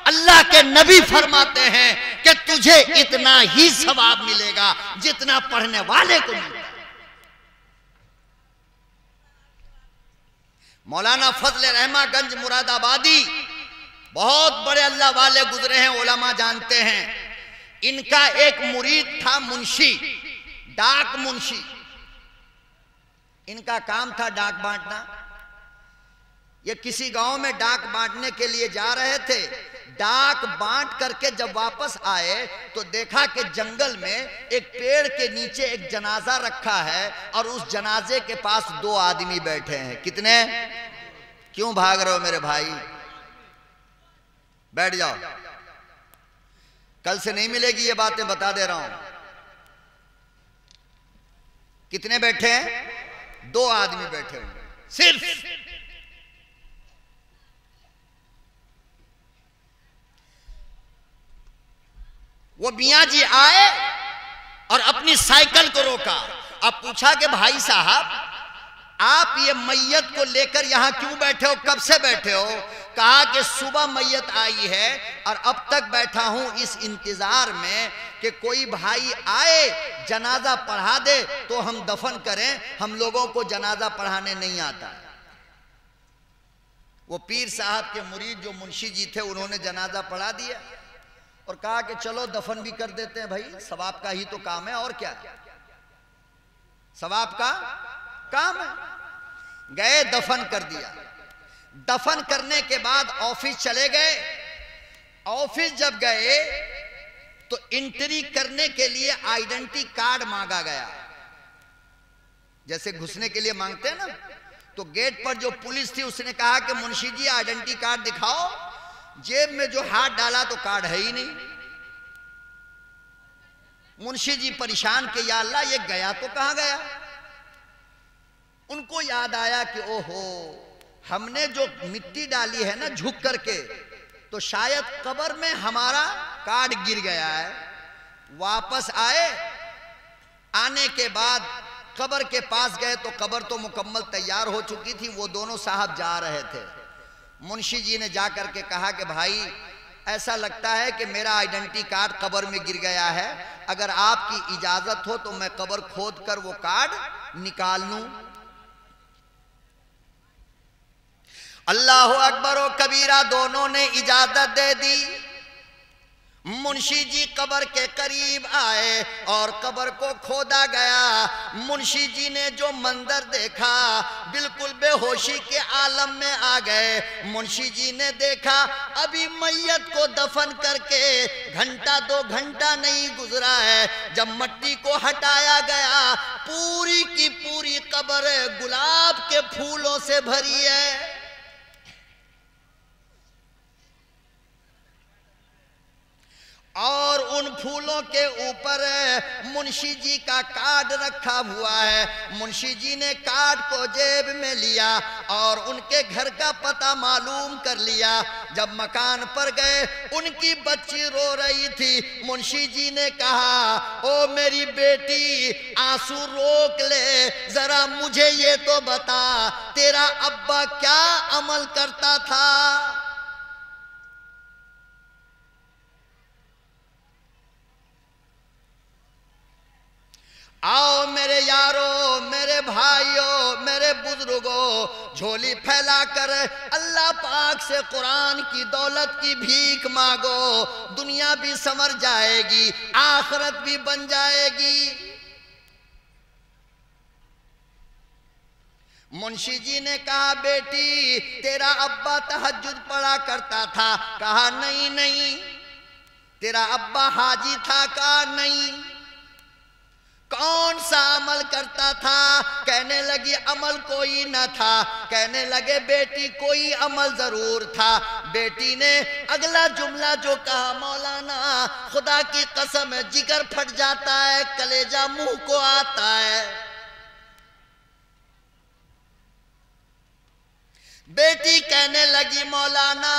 اللہ کے نبی فرماتے ہیں کہ تجھے اتنا ہی ثواب ملے گا جتنا پڑھنے والے کو ملتا ہے۔ مولانا فضل رحمہ گنج مراد آبادی بہت بڑے اللہ والے گزرے ہیں، علماء جانتے ہیں۔ ان کا ایک مرید تھا منشی، ڈاک منشی، ان کا کام تھا ڈاک بانٹنا۔ یہ کسی گاؤں میں ڈاک بانٹنے کے لیے جا رہے تھے، ڈاک بانٹ کر کے جب واپس آئے تو دیکھا کہ جنگل میں ایک پیڑ کے نیچے ایک جنازہ رکھا ہے اور اس جنازے کے پاس 2 آدمی بیٹھے ہیں۔ کتنے؟ کیوں بھاگ رہے ہو میرے بھائی؟ بیٹھ جاؤ، کل سے نہیں ملے گی یہ باتیں، بتا دے رہا ہوں۔ کتنے بیٹھے ہیں؟ 2 آدمی بیٹھے ہیں صرف۔ وہ میاں جی آئے اور اپنی سائیکل کو روکا، اب پوچھا کہ بھائی صاحب آپ یہ میت کو لے کر یہاں کیوں بیٹھے ہو، کب سے بیٹھے ہو؟ کہا کہ صبح میت آئی ہے اور اب تک بیٹھا ہوں اس انتظار میں کہ کوئی بھائی آئے جنازہ پڑھا دے تو ہم دفن کریں، ہم لوگوں کو جنازہ پڑھانے نہیں آتا۔ وہ پیر صاحب کے مرید جو منشی جی تھے انہوں نے جنازہ پڑھا دیا اور کہا کہ چلو دفن بھی کر دیتے ہیں، بھائی ثواب کا ہی تو کام ہے، اور کیا ثواب کا کام ہے۔ گئے دفن کر دیا، دفن کرنے کے بعد آفس چلے گئے۔ آفس جب گئے تو انٹری کرنے کے لیے آئیڈینٹی کارڈ مانگا گیا، جیسے گھسنے کے لیے مانگتے ہیں نا، تو گیٹ پر جو پولیس تھی اس نے کہا کہ منشی جی آئیڈینٹی کارڈ دکھاؤ، جیب میں جو ہاتھ ڈالا تو کارڈ ہے ہی نہیں۔ منشی جی پریشان کہ یا اللہ یہ گیا تو کہاں گیا؟ ان کو یاد آیا کہ اوہو ہم نے جو مٹی ڈالی ہے نا جھک کر کے، تو شاید قبر میں ہمارا کارڈ گر گیا ہے۔ واپس آئے، آنے کے بعد قبر کے پاس گئے تو قبر تو مکمل تیار ہو چکی تھی، وہ دونوں صاحب جا رہے تھے۔ منشی جی نے جا کر کے کہا کہ بھائی ایسا لگتا ہے کہ میرا آئیڈینٹی کارڈ قبر میں گر گیا ہے، اگر آپ کی اجازت ہو تو میں قبر کھود کر وہ کارڈ نکال لوں۔ اللہ اکبر و کبیرہ، دونوں نے اجازت دے دی۔ منشی جی قبر کے قریب آئے اور قبر کو کھودا گیا۔ منشی جی نے جو منظر دیکھا بالکل بے ہوشی کے عالم میں آ گئے۔ منشی جی نے دیکھا ابھی میت کو دفن کر کے گھنٹہ 2 گھنٹہ نہیں گزرا ہے، جب مٹی کو ہٹایا گیا پوری کی پوری قبر گلاب کے پھولوں سے بھری ہے۔ اور ان پھولوں کے اوپر منشی جی کا کارڈ رکھا ہوا ہے۔ منشی جی نے کارڈ کو جیب میں لیا اور ان کے گھر کا پتہ معلوم کر لیا۔ جب مکان پر گئے ان کی بچی رو رہی تھی۔ منشی جی نے کہا او میری بیٹی آنسو روک لے، ذرا مجھے یہ تو بتا تیرا ابا کیا عمل کرتا تھا؟ آؤ میرے یارو، میرے بھائیوں، میرے بزرگوں، جھولی پھیلا کر اللہ پاک سے قرآن کی دولت کی بھیک مانگو، دنیا بھی سنور جائے گی، آخرت بھی بن جائے گی۔ منشی جی نے کہا بیٹی تیرا ابا تہجد پڑھا کرتا تھا؟ کہا نہیں نہیں۔ تیرا ابا حاجی تھا؟ کہا نہیں۔ کون سا عمل کرتا تھا؟ کہنے لگی عمل کوئی نہ تھا۔ کہنے لگے بیٹی کوئی عمل ضرور تھا۔ بیٹی نے اگلا جملہ جو کہا مولانا خدا کی قسم جگر پھٹ جاتا ہے، کلیجہ منہ کو آتا ہے۔ بیٹی کہنے لگی مولانا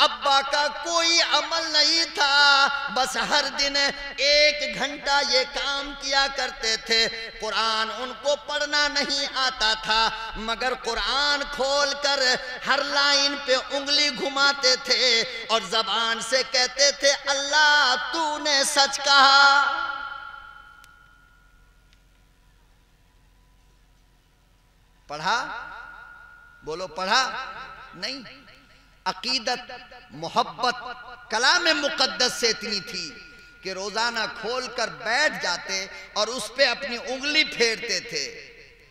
ابا کا کوئی عمل نہیں تھا، بس ہر دن 1 گھنٹہ یہ کام کیا کرتے تھے۔ قرآن ان کو پڑھنا نہیں آتا تھا، مگر قرآن کھول کر ہر لائن پہ انگلی گھماتے تھے اور زبان سے کہتے تھے اللہ تو نے سچ کہا۔ پڑھا؟ بولو پڑھا؟ نہیں۔ عقیدت محبت کلام مقدس سے اتنی تھی کہ روزانہ کھول کر بیٹھ جاتے اور اس پہ اپنی انگلی پھیرتے تھے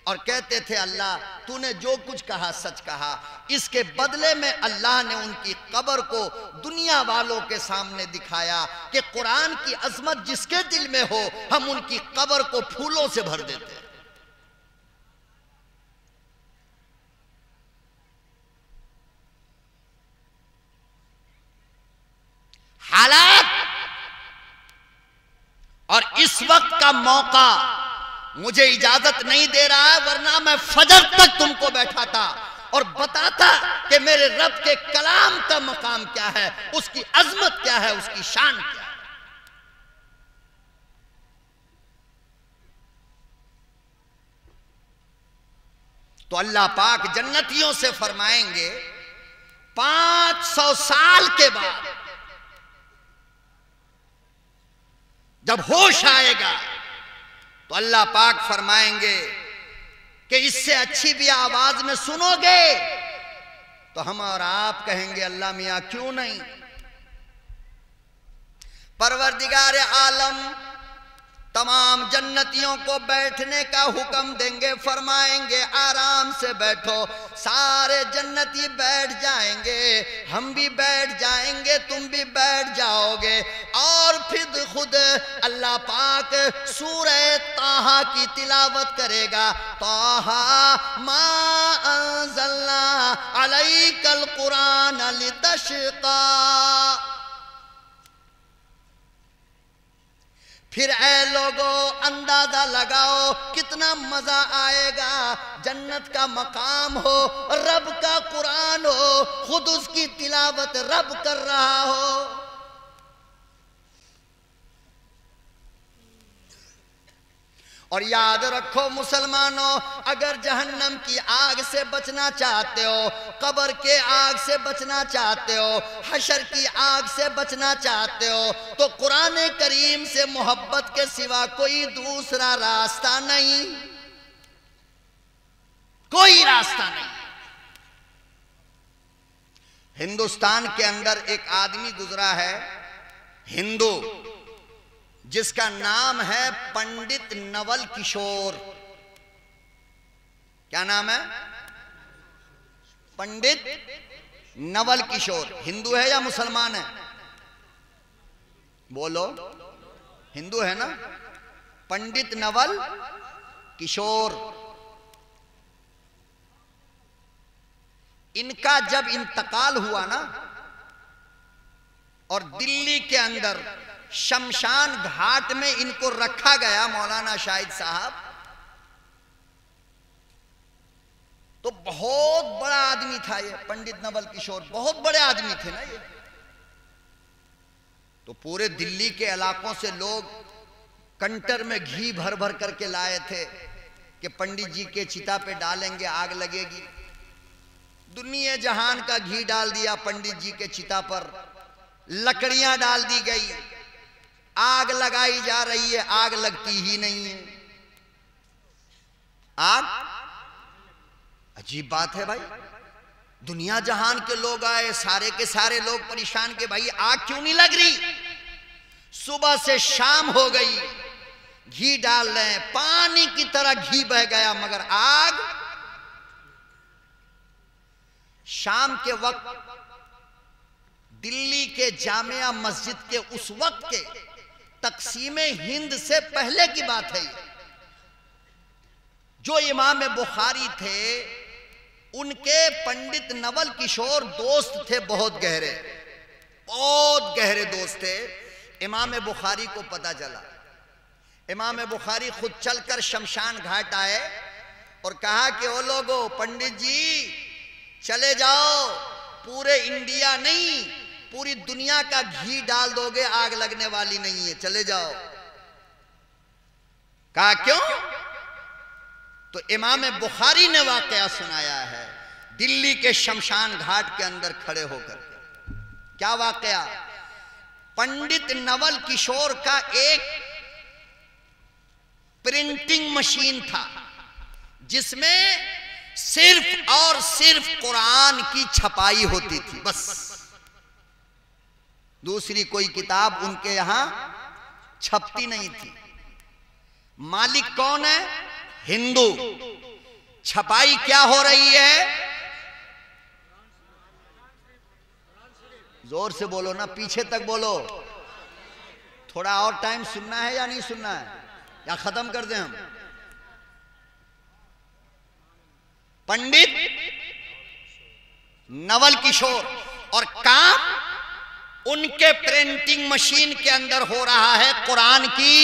اور کہتے تھے اللہ تو نے جو کچھ کہا سچ کہا۔ اس کے بدلے میں اللہ نے ان کی قبر کو دنیا والوں کے سامنے دکھایا کہ قرآن کی عظمت جس کے دل میں ہو ہم ان کی قبر کو پھولوں سے بھر دیتے ہیں۔ حالات اور اس وقت کا موقع مجھے اجازت نہیں دے رہا ہے، ورنہ میں فجر تک تم کو بیٹھاتا اور بتاتا کہ میرے رب کے کلام کا مقام کیا ہے، اس کی عظمت کیا ہے، اس کی شان کیا ہے۔ تو اللہ پاک جنتیوں سے فرمائیں گے 500 سال کے بعد جب ہوش آئے گا تو اللہ پاک فرمائیں گے کہ اس سے اچھی بھی آواز میں سنو گے؟ تو ہم اور آپ کہیں گے اللہ میاں کیوں نہیں۔ پروردگار عالم تمام جنتیوں کو بیٹھنے کا حکم دیں گے، فرمائیں گے آرام سے بیٹھو۔ سارے جنتی بیٹھ جائیں گے، ہم بھی بیٹھ جائیں گے، تم بھی بیٹھ جاؤ گے، اور پھر خود اللہ پاک سورہ طٰہٰ کی تلاوت کرے گا. طٰہٰ ما انزلنا علیک القرآن لتشقی. پھر اے لوگو اندازہ لگاؤ کتنا مزہ آئے گا. جنت کا مقام ہو, رب کا قرآن ہو, خود اس کی تلاوت رب کر رہا ہو. اور یاد رکھو مسلمانوں, اگر جہنم کی آگ سے بچنا چاہتے ہو, قبر کے آگ سے بچنا چاہتے ہو, حشر کی آگ سے بچنا چاہتے ہو, تو قرآن کریم سے محبت کے سوا کوئی دوسرا راستہ نہیں, کوئی راستہ نہیں. ہندوستان کے اندر ایک آدمی گزرا ہے ہندو, جس کا نام ہے پنڈت نول کشور. کیا نام ہے؟ پنڈت نول کشور. ہندو ہے یا مسلمان ہے؟ بولو, ہندو ہے نا. پنڈت نول کشور. ان کا جب انتقال ہوا نا, اور دلی کے اندر شمشان گھاٹ میں ان کو رکھا گیا, مولانا شاہد صاحب, تو بہت بڑا آدمی تھا یہ پنڈت نول کشور, بہت بڑے آدمی تھے نا یہ. تو پورے دلی کے علاقوں سے لوگ کنٹر میں گھی بھر بھر کر کے لائے تھے کہ پنڈت جی کے چتا پہ ڈالیں گے, آگ لگے گی. دنیا جہان کا گھی ڈال دیا پنڈت جی کے چتا پر, لکڑیاں ڈال دی گئی, آگ لگائی جا رہی ہے, آگ لگتی ہی نہیں ہے. آگ, عجیب بات ہے بھائی. دنیا جہان کے لوگ آئے, سارے کے سارے لوگ پریشان کہ بھائی آگ کیوں نہیں لگ رہی. صبح سے شام ہو گئی, گھی ڈال رہے ہیں, پانی کی طرح گھی بہ گیا, مگر آگ. شام کے وقت دلی کے جامعہ مسجد کے اس وقت کے تقسیم ہند سے پہلے کی بات ہے, جو امام بخاری تھے ان کے پنڈت نول کشور دوست تھے, بہت گہرے, بہت گہرے دوست تھے. امام بخاری کو پتہ چلا, امام بخاری خود چل کر شمشان گھاٹ آئے اور کہا کہ او لوگو, پنڈت جی چلے جاؤ, پورے انڈیا نہیں پوری دنیا کا گھی ڈال دو گے, آگ لگنے والی نہیں ہے, چلے جاؤ. کہا کیوں؟ تو امام بخاری نے واقعہ سنایا ہے دلی کے شمشان گھاٹ کے اندر کھڑے ہو کر. کیا واقعہ؟ پنڈت نول کشور کا ایک پرنٹنگ مشین تھا جس میں صرف اور صرف قرآن کی چھپائی ہوتی تھی, بس دوسری کوئی کتاب ان کے یہاں چھپتی نہیں تھی. مالک کون ہے؟ ہندو. چھپائی کیا ہو رہی ہے؟ زور سے بولو نا, پیچھے تک بولو. تھوڑا اور ٹائم سننا ہے یا نہیں سننا ہے, یا ختم کر دیں ہم؟ پنڈت نول کشور, اور کام ان کے پرنٹنگ مشین کے اندر ہو رہا ہے قرآن کی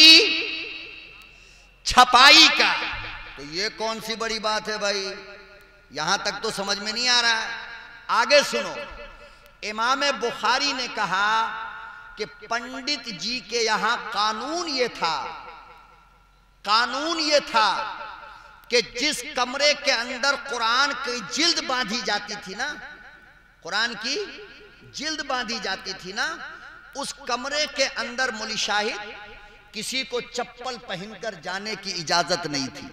چھپائی کا. تو یہ کون سی بڑی بات ہے بھائی, یہاں تک تو سمجھ میں نہیں آ رہا ہے. آگے سنو. امام بخاری نے کہا کہ پنڈت جی کے یہاں قانون یہ تھا کہ جس کمرے کے اندر قرآن کی جلد باندھی جاتی تھی نا, قرآن کی جلد باندھی جاتی تھی نا, اس کمرے کے اندر مولی شاہد کسی کو چپل پہن کر جانے کی اجازت نہیں تھی.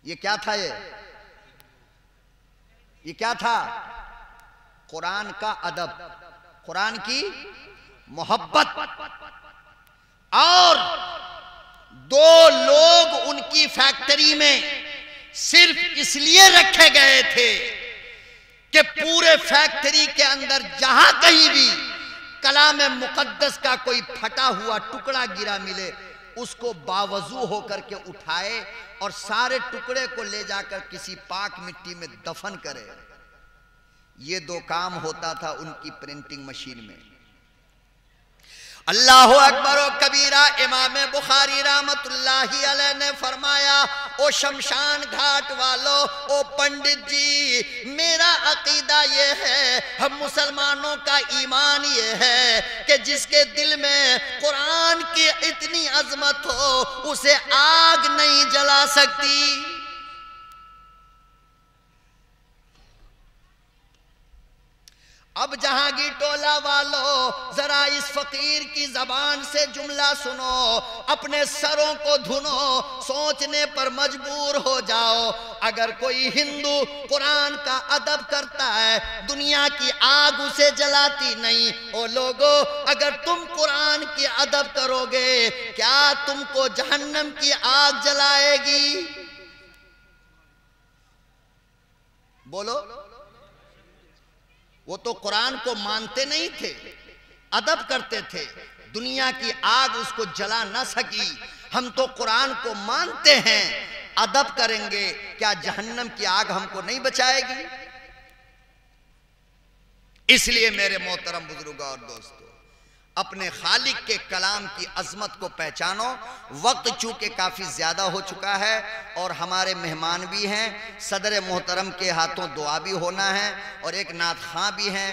یہ کیا تھا؟ یہ کیا تھا؟ قرآن کا ادب, قرآن کی محبت. اور دو لوگ ان کی فیکٹری میں صرف اس لیے رکھے گئے تھے کہ پورے فیکٹری کے اندر جہاں کہیں بھی کلام مقدس کا کوئی پھٹا ہوا ٹکڑا گرا ملے اس کو باوضو ہو کر کے اٹھائے اور سارے ٹکڑے کو لے جا کر کسی پاک مٹی میں دفن کرے. یہ دو کام ہوتا تھا ان کی پرنٹنگ مشین میں. اللہ اکبر و کبیرہ. امام بخاری رحمت اللہ علیہ نے فرمایا او شمشان گھاٹ والو، او پنڈت جی، میرا عقیدہ یہ ہے، ہم مسلمانوں کا ایمان یہ ہے کہ جس کے دل میں قرآن کی اتنی عظمت ہو اسے آگ نہیں جلا سکتی. اب جہانگیر ٹولہ والو ذرا اس فقیر کی زبان سے جملہ سنو، اپنے سروں کو دھنو، سوچنے پر مجبور ہو جاؤ. اگر کوئی ہندو قرآن کا ادب کرتا ہے دنیا کی آگ اسے جلاتی نہیں. او لوگو، اگر تم قرآن کی ادب کرو گے کیا تم کو جہنم کی آگ جلائے گی؟ بولو. وہ تو قرآن کو مانتے نہیں تھے، ادب کرتے تھے، دنیا کی آگ اس کو جلا نہ سکی. ہم تو قرآن کو مانتے ہیں، ادب کریں گے، کیا جہنم کی آگ ہم کو نہیں بچائے گی؟ اس لیے میرے محترم بزرگوں اور دوستو، اپنے خالق کے کلام کی عظمت کو پہچانو. وقت چونکہ کافی زیادہ ہو چکا ہے اور ہمارے مہمان بھی ہیں، صدر محترم کے ہاتھوں دعا بھی ہونا ہے اور ایک نعت خواں بھی ہیں.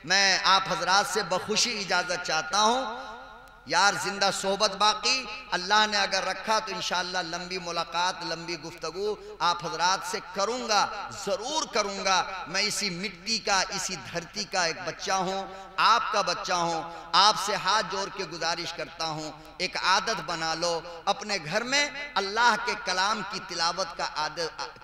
میں آپ حضرات سے بخوشی اجازت چاہتا ہوں. یار زندہ صحبت باقی، اللہ نے اگر رکھا تو انشاءاللہ لمبی ملاقات، لمبی گفتگو آپ حضرات سے کروں گا، ضرور کروں گا. میں اسی مٹی کا، اسی دھرتی کا ایک بچہ ہوں، آپ کا بچہ ہوں. آپ سے ہاتھ جوڑ کے گزارش کرتا ہوں، ایک عادت بنا لو، اپنے گھر میں اللہ کے کلام کی تلاوت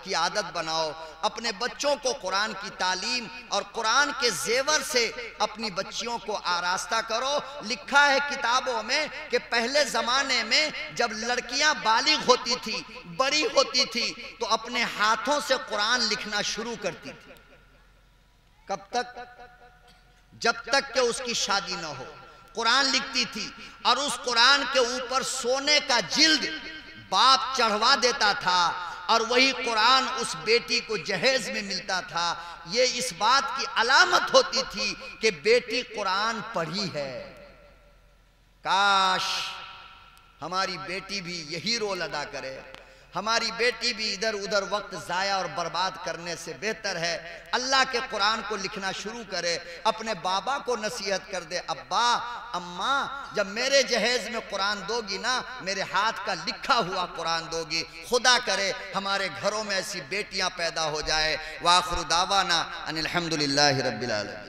کی عادت بناؤ. اپنے بچوں کو قرآن کی تعلیم اور قرآن کے زیور سے اپنی بچیوں کو آراستہ کرو. لکھا ہے کتابوں میں کہ پہلے زمانے میں جب لڑکیاں بالغ ہوتی تھی، بڑی ہوتی تھی، تو اپنے ہاتھوں سے قرآن لکھنا شروع کرتی تھی. کب تک؟ جب تک کہ اس کی شادی نہ ہو. قرآن لکھتی تھی اور اس قرآن کے اوپر سونے کا جلد باپ چڑھوا دیتا تھا اور وہی قرآن اس بیٹی کو جہیز میں ملتا تھا. یہ اس بات کی علامت ہوتی تھی کہ بیٹی قرآن پڑھی ہے. کاش ہماری بیٹی بھی یہی رول ادا کرے. ہماری بیٹی بھی ادھر ادھر وقت ضائع اور برباد کرنے سے بہتر ہے اللہ کے قرآن کو لکھنا شروع کرے. اپنے بابا کو نصیحت کر دے، ابا اماں جب میرے جہیز میں قرآن دو گی نا، میرے ہاتھ کا لکھا ہوا قرآن دو گی. خدا کرے ہمارے گھروں میں ایسی بیٹیاں پیدا ہو جائے. وآخر دعوانا ان الحمدللہ رب العالمین.